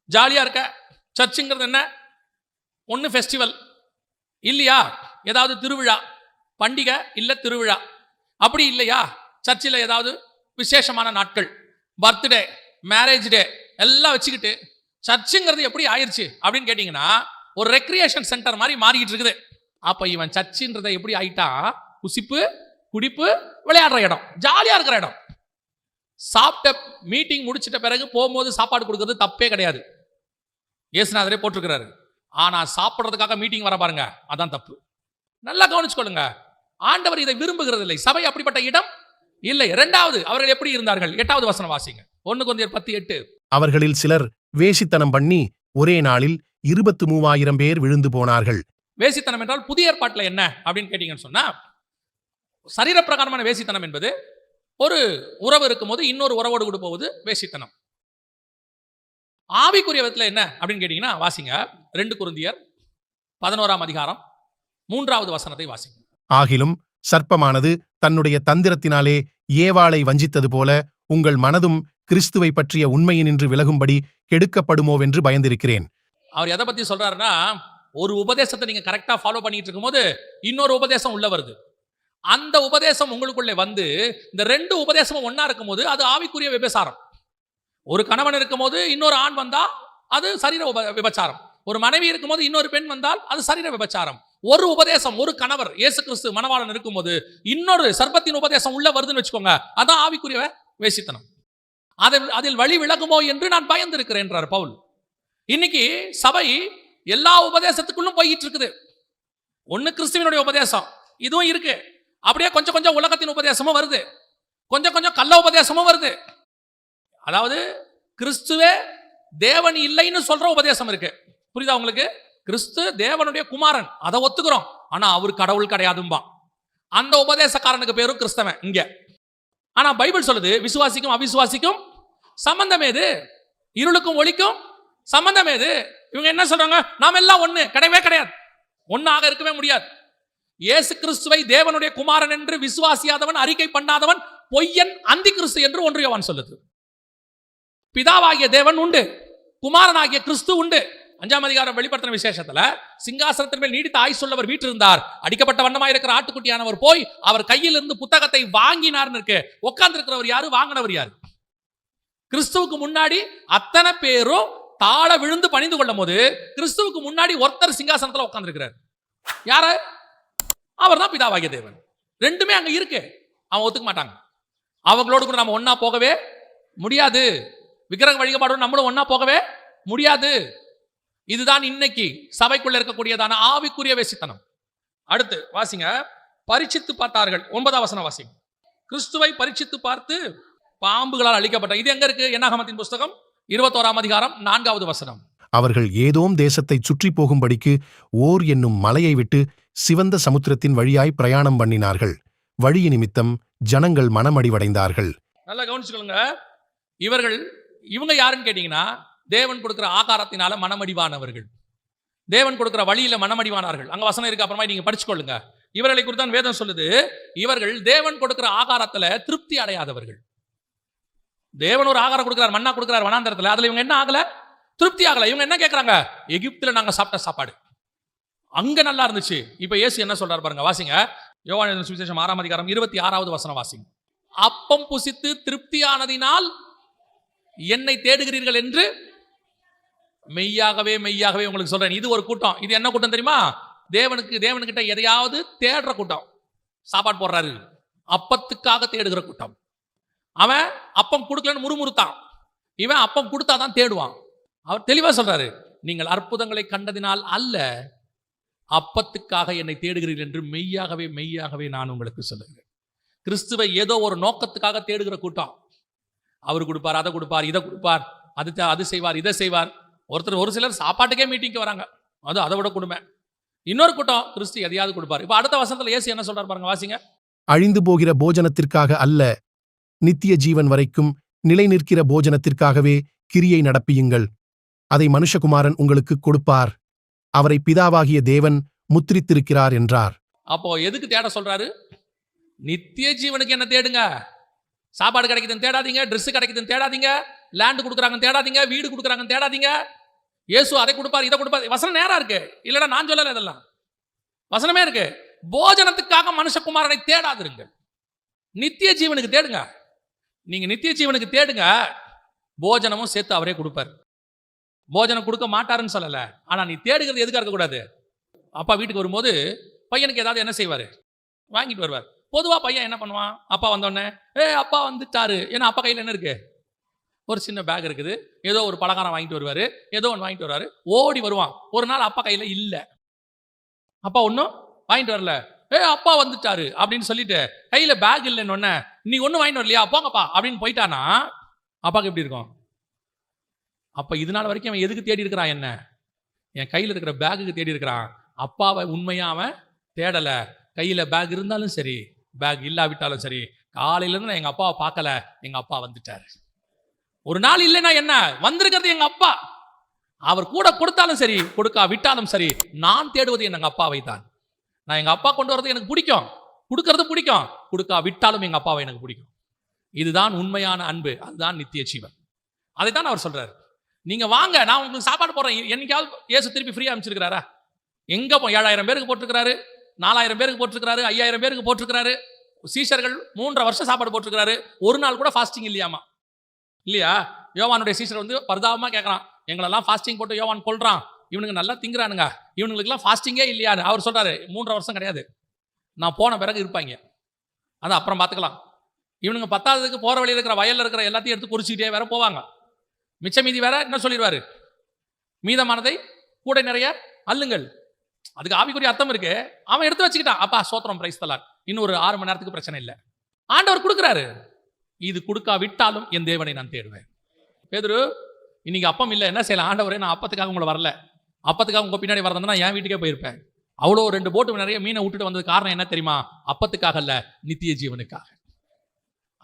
ஜாலியா இருக்க. சர்ச்சுங்கிறது என்ன? ஒன்று ஃபெஸ்டிவல் இல்லையா, ஏதாவது திருவிழா பண்டிகை இல்லை திருவிழா, அப்படி இல்லையா சர்ச்சில் ஏதாவது விசேஷமான நாட்கள், பர்த்டே, மேரேஜ் டே எல்லாம் வச்சுக்கிட்டு சர்ச்சுங்கிறது எப்படி ஆயிடுச்சு அப்படின்னு கேட்டிங்கன்னா, ஒரு ரெக்ரியேஷன் சென்டர் மாதிரி மாறிக்கிட்டு இருக்குது. அப்போ இவன் சர்ச்சுன்றதை எப்படி ஆயிட்டா, குசிப்பு குடிப்பு விளையாடுற இடம், ஜாலியாக இருக்கிற இடம். சாப்பிட்ட மீட்டிங் முடிச்சிட்ட பிறகு போகும்போது சாப்பாடு கொடுக்கறது தப்பே கிடையாது, இயேசுநாதரே போட்டிருக்கிறாரு. ஆனால் சாப்பிட்றதுக்காக மீட்டிங் வர பாருங்க, அதான் தப்பு. நல்லா கவனிச்சுக்கொள்ளுங்க. ஆண்டவர் இதை விரும்புகிறது இல்லை. சபை அப்படிப்பட்ட இடம் இல்லை. 2வது, அவர்கள் எப்படி இருந்தார்கள்? 8வது வசனம் வாசிங்க. 1 கொரிந்தியர் 10:8. அவர்களில் சிலர் வேசித்தனம் பண்ணி ஒரே நாளில் 23,000 பேர் விழுந்து போனார்கள். வேசித்தனம் என்றால் புதிய ஏற்பாட்டில் என்ன அப்படின்னு கேட்டீங்கன்னு சொன்னா, சரீரப்பிரகாரமான வேசித்தனம் என்பது ஒரு உறவு இருக்கும்போது இன்னொரு உறவோடு கூட போவது வேசித்தனம். ஆவிக்குரிய விதத்தில் என்ன அப்படின்னு கேட்டீங்கன்னா, வாசிங்க 2 கொரிந்தியர் 11ஆம் அதிகாரம் 3வது வசனத்தை வாசிங்க. ஆகிலும் சர்ப்பமானது தன்னுடைய தந்திரத்தினாலே ஏவாளை வஞ்சித்தது போல உங்கள் மனதும் கிறிஸ்துவை பற்றிய உண்மையினின்று விலகும்படி கெடுக்கப்படுமோவென்று பயந்திருக்கிறேன். அவர் எதை பத்தி சொல்றாருன்னா, ஒரு உபதேசத்தை நீங்க கரெக்டா ஃபாலோ பண்ணிட்டு இருக்கும்போது இன்னொரு உபதேசம் உள்ள வருது. அந்த உபதேசம் உங்களுக்குள்ளே வந்து இந்த 2 உபதேசமும் ஒன்னா இருக்கும்போது அது ஆவிக்குரிய விபச்சாரம். ஒரு கணவன் இருக்கும்போது இன்னொரு ஆண் வந்தா அது சரீர விபச்சாரம். ஒரு மனைவி இருக்கும்போது இன்னொரு பெண் வந்தால் அது சரீர விபச்சாரம். ஒரு உபதேசம், ஒரு கணவர் இயேசு கிறிஸ்து மணவாளன் இருக்கும்போது இன்னொரு சர்ப்பத்தின் உபதேசம் உள்ள வருதுன்னு வச்சுக்கோங்க, அதான் ஆவிக்குரிய வேசித்தனம். அதில் வழி விலகுமோ என்று நான் பயந்திருக்கிறேன் என்றார் பவுல். இன்னைக்கு சபை எல்லா உபதேசத்துக்குள்ளும் போயிட்டு இருக்குது. ஒன்னு கிறிஸ்துவனுடைய உபதேசம் இதுவும் இருக்கு, அப்படியே கொஞ்சம் கொஞ்சம் உலகத்தின் உபதேசமும் வருது, கொஞ்சம் கொஞ்சம் கள்ள உபதேசமும் வருது. அதாவது கிறிஸ்துவே தேவன் இல்லைன்னு சொல்ற உபதேசம் இருக்கு. புரியுதா உங்களுக்கு? கிறிஸ்து தேவனுடைய குமாரன், அதை ஒத்துக்கிறோம், ஆனா அவர் கடவுள் கிடையாதும்பா. அந்த உபதேசக்காரனுக்கு பேரும் கிறிஸ்தவன் இங்க. ஆனா பைபிள் சொல்லுது, விசுவாசிக்கும் அவிசுவாசிக்கும் சம்பந்தம் ஏது, இருளுக்கும் ஒளிக்கும் சம்பந்தம் ஏது. இவங்க என்ன சொல்றாங்க, நாம் எல்லாம் ஒண்ணு, கிடையவே கிடையாது, ஒன்னாக இருக்கவே முடியாது. இயேசு கிறிஸ்துவை தேவனுடைய குமாரன் என்று விசுவாசியாதவன், அறிக்கை பண்ணாதவன் பொய்யன், அந்தி கிறிஸ்து என்று 1 யோவான் சொல்லுது. பிதாவாகிய தேவன் உண்டு, குமாரனாகிய கிறிஸ்து உண்டு. 5ஆம் அதிகாரம் வெளிப்படுத்தின விசேஷத்துல சிங்காசனத்தின் மேல் நீடித்த ஆயுசுள்ளவர் வீற்றிருந்தார், அடிக்கப்பட்ட வண்ணமாய் இருக்கிற ஆட்டுக்குட்டியானவர் போய் அவர் கையில் இருந்து புத்தகத்தை வாங்கினார்னு இருக்கு. உட்கார்ந்து இருக்கிறவர் யாரு, வாங்கினவர் யாரு? கிறிஸ்துவுக்கு முன்னாடி அத்தனை பேரும் தாழ விழுந்து பணிந்து கொள்ளும் போது கிறிஸ்துவுக்கு முன்னாடி ஒருத்தர் சிங்காசனத்துல உட்கார்ந்து இருக்கிறார். யாரு? அவர் தான் பிதாவாகிய தேவன். 2மே அங்க இருக்கு. அவன் ஒத்துக்க மாட்டாங்க. அவங்களோடு கூட நம்ம ஒன்னா போகவே முடியாது. விக்கிரக வழிபாடு நம்மளும் ஒன்னா போகவே முடியாது. இதுதான் இன்னைக்கு சபைக்குள்ள இருக்கக்கூடியதான ஆவிக்குரிய வேசித்தனம். அடுத்து வாசிங்க, பரீட்சித்து பார்த்தார்கள். 9ஆம் வசனம் வாசிங்க. கிறிஸ்துவை பரீட்சித்து பார்த்து பாம்புகளால் அழிக்கப்பட்ட. இது எங்க இருக்கு? என்னாகமத்தின் புஸ்தகம் 21ஆம் அதிகாரம் 4வது வசனம். அவர்கள் ஏதோம் தேசத்தை சுற்றி போகும்படிக்கு ஓர் என்னும் மலையை விட்டு சிவந்த சமுத்திரத்தின் வழியாய் பிரயாணம் பண்ணினார்கள். வழி நிமித்தம் ஜனங்கள் மனமடிவடைந்தார்கள். நல்லா கவனிச்சுக்கொள்ளுங்க. இவங்க யாருன்னு கேட்டீங்கன்னா, தேவன் கொடுக்கிற ஆகாரத்தினால மனமடிவானவர்கள், தேவன் கொடுக்கிற வழியில மனமடிவானார்கள். அங்க வசனம் இருக்கு, அப்புறமா நீங்க படிச்சுக்கொள்ளுங்க. இவர்களை குறித்து தான் வேதம் சொல்லுது, இவர்கள் தேவன் கொடுக்கிற ஆகாரத்துல திருப்தி அடையாதவர்கள். தேவன் ஒரு ஆகாரம் கொடுக்கிறார், மன்னா கொடுக்கிறார் வனாந்தரத்துல, அதுல இவங்க என்ன ஆகல? திருப்தி ஆகல. இவங்க என்ன கேட்கறாங்க? எகிப்துல நாங்க சாப்பிட்ட சாப்பாடு அங்க நல்லா இருந்துச்சு. இப்ப இயேசு என்ன சொல்றாரு பாருங்க, வாசிங்க. யோவான் எழுதின சுவிசேஷம் 6ஆம் அதிகாரம் 26வது வசனம் வாசிங்க. அப்பம் புசித்து திருப்தியானதினால் என்னை தேடுகிறீர்கள் என்று மெய்யாகவே மெய்யாகவே உங்களுக்கு சொல்றேன். இது ஒரு கூட்டம். இது என்ன கூட்டம் தெரியுமா? தேவனுக்கிட்ட எதையாவது தேடுற கூட்டம். சாப்பாடு போடுறாரு, அப்பத்துக்காக தேடுகிற கூட்டம். அவன் அப்பம் கொடுக்கலன்னு முறுமுறுத்தான், இவன் அப்பம் கொடுத்தாதான் தேடுவான். அவர் தெளிவா சொல்றாரு, நீங்கள் அற்புதங்களை கண்டதினால் அல்ல, அப்பத்துக்காக என்னை தேடுகிறீர்கள் என்று மெய்யாகவே மெய்யாகவே நான் உங்களுக்கு சொல்லுகிறேன். கிறிஸ்துவை ஏதோ ஒரு நோக்கத்துக்காக தேடுகிற கூட்டம். அவர் கொடுப்பார், அதை கொடுப்பார், இதை கொடுப்பார், அது செய்வார், இதை செய்வார். ஒரு சிலர் சாப்பாட்டுக்கே மீட்டிங்க்கு வராங்க, அது அதை விட கொடுமை. இன்னொரு கூட்டம் கிறிஸ்து எதையாவது கொடுப்பார். இப்ப அடுத்த வசனத்துல இயேசு என்ன சொல்றாரு பாருங்க, வாசிங்க. அழிந்து போகிற போஜனத்திற்காக அல்ல, நித்திய ஜீவன் வரைக்கும் நிலை நிற்கிற போஜனத்திற்காகவே கிரியை நடப்பியுங்கள். அதை மனுஷகுமாரன் உங்களுக்கு கொடுப்பார். அவரை பிதாவாகிய தேவன் முத்திரித்திருக்கிறார் என்றார். அப்போ எதுக்கு தேட சொல்றாரு? நித்திய ஜீவனுக்கு என்ன தேடுங்க. சாப்பாடு கிடைக்குதுன்னு தேடாதீங்க, ட்ரெஸ் கிடைக்குதுன்னு தேடாதீங்க, லேண்ட் கொடுக்குறாங்கன்னு தேடாதீங்க, வீடு கொடுக்குறாங்கன்னு தேடாதீங்க. இயேசு அதை கொடுப்பார், இதை கொடுப்பார். வசனம் நேரா இருக்கு, இல்லைன்னா நான் சொல்லல, இதெல்லாம் வசனமே இருக்கு. போஜனத்துக்காக மனுஷகுமாரனை தேடாதிருங்கள், நித்திய ஜீவனுக்கு தேடுங்க. நீங்க நித்திய ஜீவனுக்கு தேடுங்க, போஜனமும் சேர்த்து அவரே கொடுப்பார். போஜனம் கொடுக்க மாட்டாருன்னு சொல்லல, ஆனா நீ தேடுகிறது எதுக்காக இருக்கக்கூடாது? அப்பா வீட்டுக்கு வரும்போது பையனுக்கு ஏதாவது என்ன செய்வாரு? வாங்கிட்டு வருவார். பொதுவா பையன் என்ன பண்ணுவான்? அப்பா வந்தோடனே அப்பா வந்துட்டாரு, ஏன்னா அப்பா கையில் என்ன இருக்கு? ஒரு சின்ன பேக் இருக்குது, ஏதோ ஒரு பலகாரம் வாங்கிட்டு வருவாரு, ஏதோ ஒன்று வாங்கிட்டு வருவாரு, ஓடி வருவான். ஒரு நாள் அப்பா கையில இல்ல, அப்பா ஒன்றும் வாங்கிட்டு வரல, அப்பா வந்துட்டாரு அப்படின்னு சொல்லிட்டு கையில பேக் இல்லைன்னு, நீ ஒன்றும் வாங்கிட்டு வரலையா, போங்கப்பா அப்படின்னு போயிட்டானா அப்பாவுக்கு எப்படி இருக்கும்? அப்ப இதனால வரைக்கும் அவன் எதுக்கு தேடி இருக்கிறான்? என்ன, என் கையில் இருக்கிற பேக்குக்கு தேடி இருக்கிறான். அப்பாவை உண்மையா அவன் தேடல. கையில பேக் இருந்தாலும் சரி, பேக் இல்லாவிட்டாலும் சரி, காலையில இருந்து நான் எங்க அப்பாவை பார்க்கல, எங்க அப்பா வந்துட்டாரு. ஒரு நாள் இல்லைன்னா என்ன, வந்திருக்கிறது எங்க அப்பா. அவர் கூட கொடுத்தாலும் சரி, கொடுக்கா விட்டாலும் சரி, நான் தேடுவது எங்க அப்பாவை தான். நான் எங்க அப்பா கொண்டு வரது எனக்கு பிடிக்கும், கொடுக்கறது பிடிக்கும், கொடுக்கா விட்டாலும் எங்க அப்பாவை எனக்கு பிடிக்கும். இதுதான் உண்மையான அன்பு, அதுதான் நித்திய ஜீவன். அதைத்தான் அவர் சொல்றாரு. நீங்க வாங்க, நான் உங்களுக்கு சாப்பாடு போடுறேன். என்னைக்காவது இயேசு திருப்பி ஃப்ரீயா அமைச்சிருக்கிறாரா? எங்க 7000 பேருக்கு போட்டிருக்கிறாரு, 4000 பேருக்கு போட்டிருக்கிறாரு, 5000 பேருக்கு போட்டிருக்கிறாரு. சீஷர்கள் 3.5 வருஷம் சாப்பாடு போட்டிருக்கிறாரு. ஒரு நாள் கூட ஃபாஸ்டிங் இல்லையாமா, இல்லையா? யோவானுடைய சீஷர் வந்து பரிதாபமா கேட்கறான், எங்களெல்லாம் ஃபாஸ்டிங் போட்டு யோவான் கொள்றான், இவனுக்கு நல்லா திங்கிறானுங்க, இவனுங்களுக்குலாம் ஃபாஸ்டிங்கே இல்லையான்னு. அவர் சொல்றாரு, 3.5 வருஷம் கிடையாது, நான் போன பிறகு இருப்பாங்க, அதை அப்புறம் பார்த்துக்கலாம். இவனுங்க 10ஆவதுக்கு போற வழியில் இருக்கிற வயல்ல இருக்கிற எல்லாத்தையும் எடுத்து குறிச்சிக்கிட்டே வேற போவாங்க. மிச்ச மீதி வேற என்ன சொல்லிடுவாரு? மீதமானதை கூட நிறைய அள்ளுங்கள். அதுக்கு ஆவிக்குரிய அர்த்தம் இருக்கு. அவன் எடுத்து வச்சுக்கிட்டான். அப்பா சோத்திரம், பிரைஸ் தலாட், இன்னும் ஒரு 6 மணி நேரத்துக்கு பிரச்சனை இல்லை. ஆண்டவர் கொடுக்குறாரு. இது கொடுக்கா விட்டாலும் என் தேவனை நான் தேடுவேன். பேதுரு, இன்னைக்கு அப்பம் இல்லை, என்ன செய்யலாம்? ஆண்டவரே, நான் அப்பத்துக்காக உங்களை வரல, அப்பத்துக்காக உங்க பின்னாடி வரதுன்னா என் வீட்டுக்கே போயிருப்பேன். அவ்வளோ 2 போட்டு நிறைய மீனை விட்டுட்டு வந்தது காரணம் என்ன தெரியுமா? அப்பத்துக்காக அல்ல, நித்திய ஜீவனுக்காக.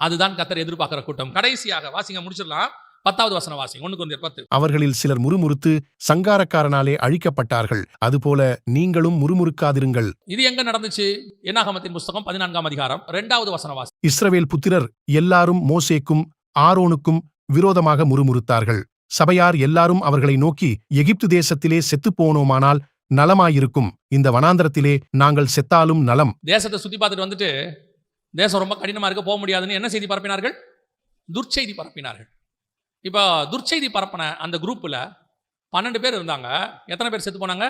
அதுதான் கர்த்தர் எதிர்பார்க்கிற கூட்டம். கடைசியாக வாசிங்க, முடிச்சிடலாம். 10வது வசனம் வாசிங்க. 1 கொரிந்தியர் 10. அவர்களில் சிலர் முறுமுறுத்து சங்காரக்காரனாலே அழிக்கப்பட்டார்கள், அதுபோல நீங்களும் முறுமுறுக்காதிருங்கள். இது எங்க நடந்துச்சு? என்னாகமத்தின் புஸ்தகம் 14ஆம் அதிகாரம் 2வது வசனம் வாசி. இஸ்ரவேல் புத்திரர் எல்லாரும் மோசேக்கும் ஆரோனுக்கும் விரோதமாக முறுமுறுத்தார்கள். சபையார் எல்லாரும் அவர்களை நோக்கி, எகிப்து தேசத்திலே செத்துப்போனோமானால் நலமாயிருக்கும், இந்த வனாந்தரத்திலே நாங்கள் செத்தாலும் நலம். தேசத்தை சுத்தி பார்த்துட்டு வந்துட்டு, தேசம் ரொம்ப கடினமா இருக்க, போக முடியாதுன்னு என்ன செய்தி பரப்பினார்கள்? துர்ச்செய்தி பரப்பினார்கள். இப்போ துர்ச்செய்தி பரப்பின அந்த குரூப்பில் 12 பேர் இருந்தாங்க. எத்தனை பேர் செத்து போனாங்க?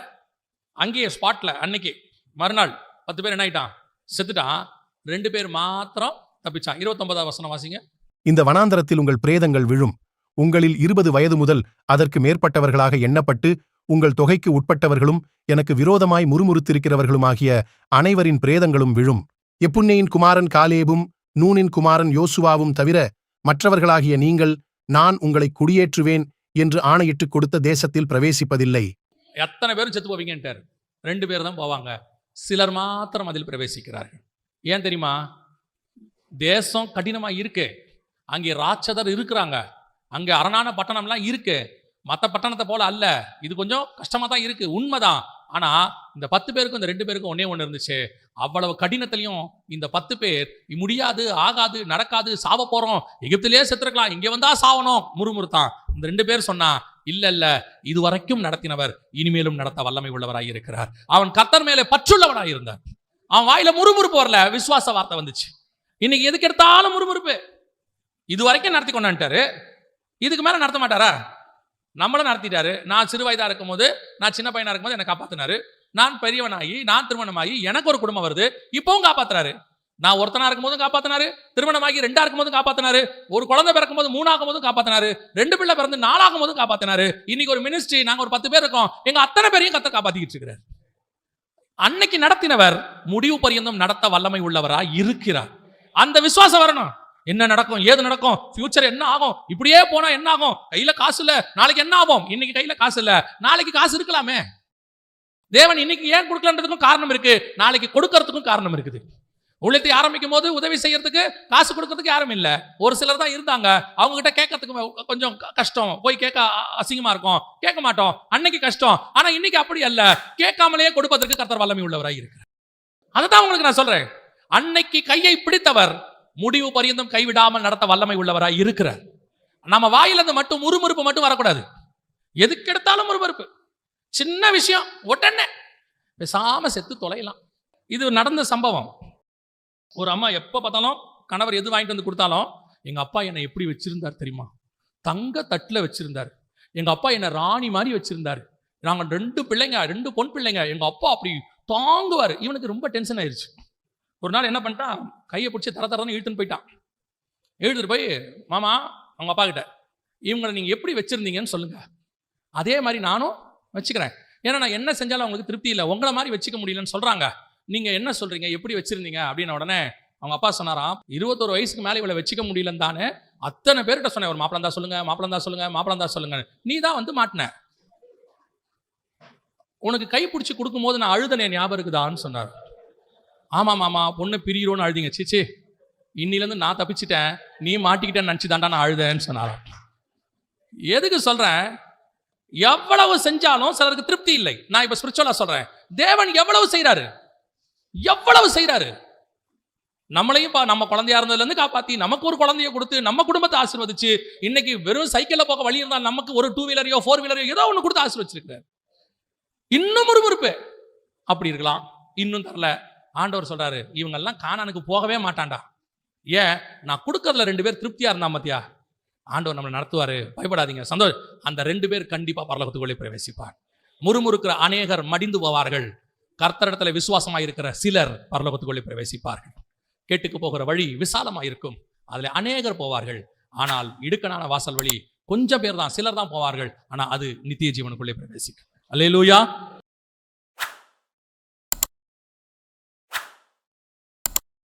அங்கேயே ஸ்பாட்டில், அன்னைக்கு மறுநாள் 10 பேர் என்ன ஆயிட்டான்? செத்துட்டான். 2 பேர் மாத்திரம் தப்பிச்சான். 29வது வசனம் வாசிங்க. இந்த வனாந்தரத்தில் உங்கள் பிரேதங்கள் விழும், உங்களில் 20 வயது முதல் அதற்கு மேற்பட்டவர்களாக எண்ணப்பட்டு உங்கள் தொகைக்கு உட்பட்டவர்களும் எனக்கு விரோதமாய் முறுமுறுத்திருக்கிறவர்களுமாகிய அனைவரின் பிரேதங்களும் விழும். எப்புன்னேயின் குமாரன் காலேபும் நூனின் குமாரன் யோசுவாவும் தவிர மற்றவர்களாகிய நீங்கள், நான் உங்களை குடியேற்றுவேன் என்று ஆணையிட்டு கொடுத்த தேசத்தில் பிரவேசிப்பதில்லை. எத்தனை பேரும் செத்து போவீங்கன்ட்டார். 2 பேர் தான் போவாங்க. சிலர் மாத்திரம் அதில் பிரவேசிக்கிறார்கள். ஏன் தெரியுமா? தேசம் கடினமா இருக்கு, அங்கே ராட்சதர் இருக்கிறாங்க, அங்க அரணான பட்டணம்லாம் இருக்கு, மற்ற பட்டணத்தை போல அல்ல. இது கொஞ்சம் கஷ்டமா தான் இருக்கு, உண்மைதான். ஆனா இந்த 10 பேருக்கும் இந்த 2 பேருக்கும் ஒன்னே ஒன்று இருந்துச்சு. அவ்வளவு கடினத்திலையும் இந்த 10 பேர் முடியாது, ஆகாது, நடக்காது, சாவ போறோம், எகிப்திலே செத்துருக்கலாம், இங்க வந்தா சாவணும் முறுமுறுத்தான். இந்த 2 பேர் சொன்னா, இல்ல இது வரைக்கும் நடத்தினவர் இனிமேலும் நடத்த வல்லமை உள்ளவராய் இருக்கிறார். அவன் கர்த்தர் மேலே பற்றுள்ளவனாய் இருந்தார். அவன் வாயில முறுமுறுப்பு வரல, விசுவாச வார்த்தை வந்துச்சு. இன்னைக்கு எதுக்கு எடுத்தாலும் முறுமுறுப்பு. இது வரைக்கும் நடத்தி கொண்டான்ட்டாரு, இதுக்கு மேல நடத்த மாட்டாரா? நம்மளும் நடத்திட்டாரு. நான் சிறு வயதா இருக்கும் போது, நான் சின்ன பையனா இருக்கும் போது என்னை காப்பாத்தினாரு. நான் பெரியவனாகி, நான் திருமணமாகி, எனக்கு ஒரு குடும்பம் வருது, இப்பவும் காப்பாத்துறாரு. நான் ஒருத்தனா இருக்கும் போதும் காப்பாத்தினாரு, திருமணமாகி 2 இருக்கும் போதும் காப்பாத்தினாரு, ஒரு குழந்தை பிறக்கும் போது 3 ஆகும் போதும் காப்பாத்தினாரு, 2 பிள்ளை பிறந்து 4 ஆகும் போதும் காப்பாத்தினாரு. இன்னைக்கு ஒரு மினிஸ்ட்ரி, நாங்க ஒரு 10 பேர் இருக்கோம், எங்க அத்தனை பேரையும் கர்த்தர் காப்பாத்திக்கிட்டு இருக்கிறார். அன்னைக்கு நடத்தினவர் முடிவு பரியந்தம் நடத்த வல்லமை உள்ளவரா இருக்கிறார். அந்த விசுவாசம் வரணும். என்ன நடக்கும், ஏது நடக்கும், ஃபியூச்சர் என்ன ஆகும், இப்படியே போனா என்ன ஆகும், கையில காசு இல்ல, நாளைக்கு என்ன ஆகும், இன்னைக்கு கையில காசு இல்ல, நாளைக்கு காசு இருக்கலாமே. தேவன் இன்னைக்கு ஏன் கொடுக்கலன்றதுக்கும் காரணம் இருக்கு, நாளைக்கு கொடுக்கறதுக்கும் காரணம் இருக்குது. ஊழியத்தை ஆரம்பிக்கும் போது உதவி செய்யறதுக்கு காசு கொடுக்கறதுக்கு யாரும் இல்ல, ஒரு சிலர் தான் இருந்தாங்க. அவங்க கிட்ட கேட்கறதுக்கு கொஞ்சம் கஷ்டம், போய் கேட்க அசிங்கமா இருக்கும், கேட்க மாட்டோம், அன்னைக்கு கஷ்டம். ஆனா இன்னைக்கு அப்படி அல்ல, கேட்காமலேயே கொடுப்பதற்கு கர்த்தர் வல்லமை உள்ளவராய் இருக்கிறார். அதைத்தான் உங்களுக்கு நான் சொல்றேன். அன்னைக்கு கையை பிடித்தவர் முடிவு பரியந்தம் கைவிடாமல் நடத்த வல்லமை உள்ளவராய் இருக்கிறார். நம்ம வாயிலிருந்து மட்டும் முறுமுறுப்பு மட்டும் வரக்கூடாது. எதுக்கு எடுத்தாலும் முறுமுறுப்பு, சின்ன விஷயம் உடனே பேசாம செத்து தொலைலாம். இது நடந்த சம்பவம். ஒரு அம்மா எப்ப பார்த்தாலும் கணவர் எது வாங்கிட்டு வந்து கொடுத்தாலும், எங்க அப்பா என்னை எப்படி வச்சிருந்தார் தெரியுமா, தங்க தட்டுல வச்சிருந்தார், எங்க அப்பா என்னை ராணி மாதிரி வச்சிருந்தாரு, நாங்க 2 பிள்ளைங்க, 2 பொன் பிள்ளைங்க, எங்க அப்பா அப்படி தாங்குவார். இவனுக்கு ரொம்ப டென்ஷன் ஆயிடுச்சு. ஒரு நாள் என்ன பண்ணிட்டான், கையை பிடிச்சி தரன்னு இழுத்துன்னு போயிட்டான். இழுத்துட்டு போய், மாமா அவங்க அப்பா கிட்ட, இவங்களை நீங்க எப்படி வச்சிருந்தீங்கன்னு சொல்லுங்க, அதே மாதிரி நானும் வச்சுக்கிறேன். ஏன்னா நான் என்ன செஞ்சாலும் அவங்களுக்கு திருப்தி இல்லை, உங்களை மாதிரி வச்சுக்க முடியலன்னு சொல்றாங்க, நீங்க என்ன சொல்றீங்க, எப்படி வச்சிருந்தீங்க அப்படின்ன உடனே அவங்க அப்பா சொன்னாராம், 21 வயசுக்கு மேலே இவளை வச்சுக்க முடியலன்னு தானே அத்தனை பேர்கிட்ட சொன்னேன், ஒரு மாப்பிளம் தான் சொல்லுங்க, மாப்பிளம் தான் சொல்லுங்க, மாப்பிளம் தான் சொல்லுங்க, நீ தான் வந்து மாட்டின, உனக்கு கை பிடிச்சி கொடுக்கும் போது நான் அழுதனே ஞாபகம் இருக்குதான்னு சொன்னார். ஆமா மாமா, பொண்ணு பிரியிறோன்னு அழுதிங்க, சிச்சி இன்னிலேருந்து நான் தப்பிச்சிட்டேன், நீ மாட்டிக்கிட்டேன்னு நினச்சி தாண்டா நான் அழுதேன்னு சொன்னாராம். எதுக்கு சொல்றேன், எவ்வளவு செஞ்சாலும் சிலருக்கு திருப்தி இல்லை. நான் இப்ப ஸ்பிரிச்சுவலா சொல்றேன், தேவன் எவ்வளவு செய்யறாரு, எவ்வளவு செய்யறாரு. நம்மளையும் நம்ம குழந்தையா இருந்ததுல இருந்து காப்பாத்தி, நமக்கு ஒரு குழந்தைய கொடுத்து, நம்ம குடும்பத்தை ஆசீர்வதிச்சு, இன்னைக்கு வெறும் சைக்கிள்ல போக வழி இருந்தா நமக்கு ஒரு 2 வீலரையோ 4 வீலரையோ ஏதோ ஒண்ணு கொடுத்து ஆசீர்வச்சிருக்கிறார். இன்னும் முறுமுறுப்பு அப்படி இருக்கலாம், இன்னும் தரல. ஆண்டவர் சொல்றாரு, இவங்கெல்லாம் கானானுக்கு போகவே மாட்டான்டா. ஏன், நான் கொடுக்கறதுல 2 பேர் திருப்தியா இருந்தா மத்தியா, ஆண்டவர் நம்மளை நடத்துவாரு, பயப்படாதீங்க, சந்தோஷம். அந்த 2 பேர் கண்டிப்பா பரலோகத்துக்குள்ளே பிரவேசிப்பார். முறுமுறுக்கிற அநேகர் மடிந்து போவார்கள், கர்த்தரிடத்துல விசுவாசமாக இருக்கிற சிலர் பரலோகத்துக்குள்ளே பிரவேசிப்பார்கள். கேட்டுக்கு போகிற வழி விசாலமாக இருக்கும், அதுல அநேகர் போவார்கள். ஆனால் இடுக்கனான வாசல் வழி கொஞ்சம் பேர் தான், சிலர் தான் போவார்கள். ஆனா அது நித்திய ஜீவனுக்குள்ளே பிரவேசிக்கும். அல்லேலூயா.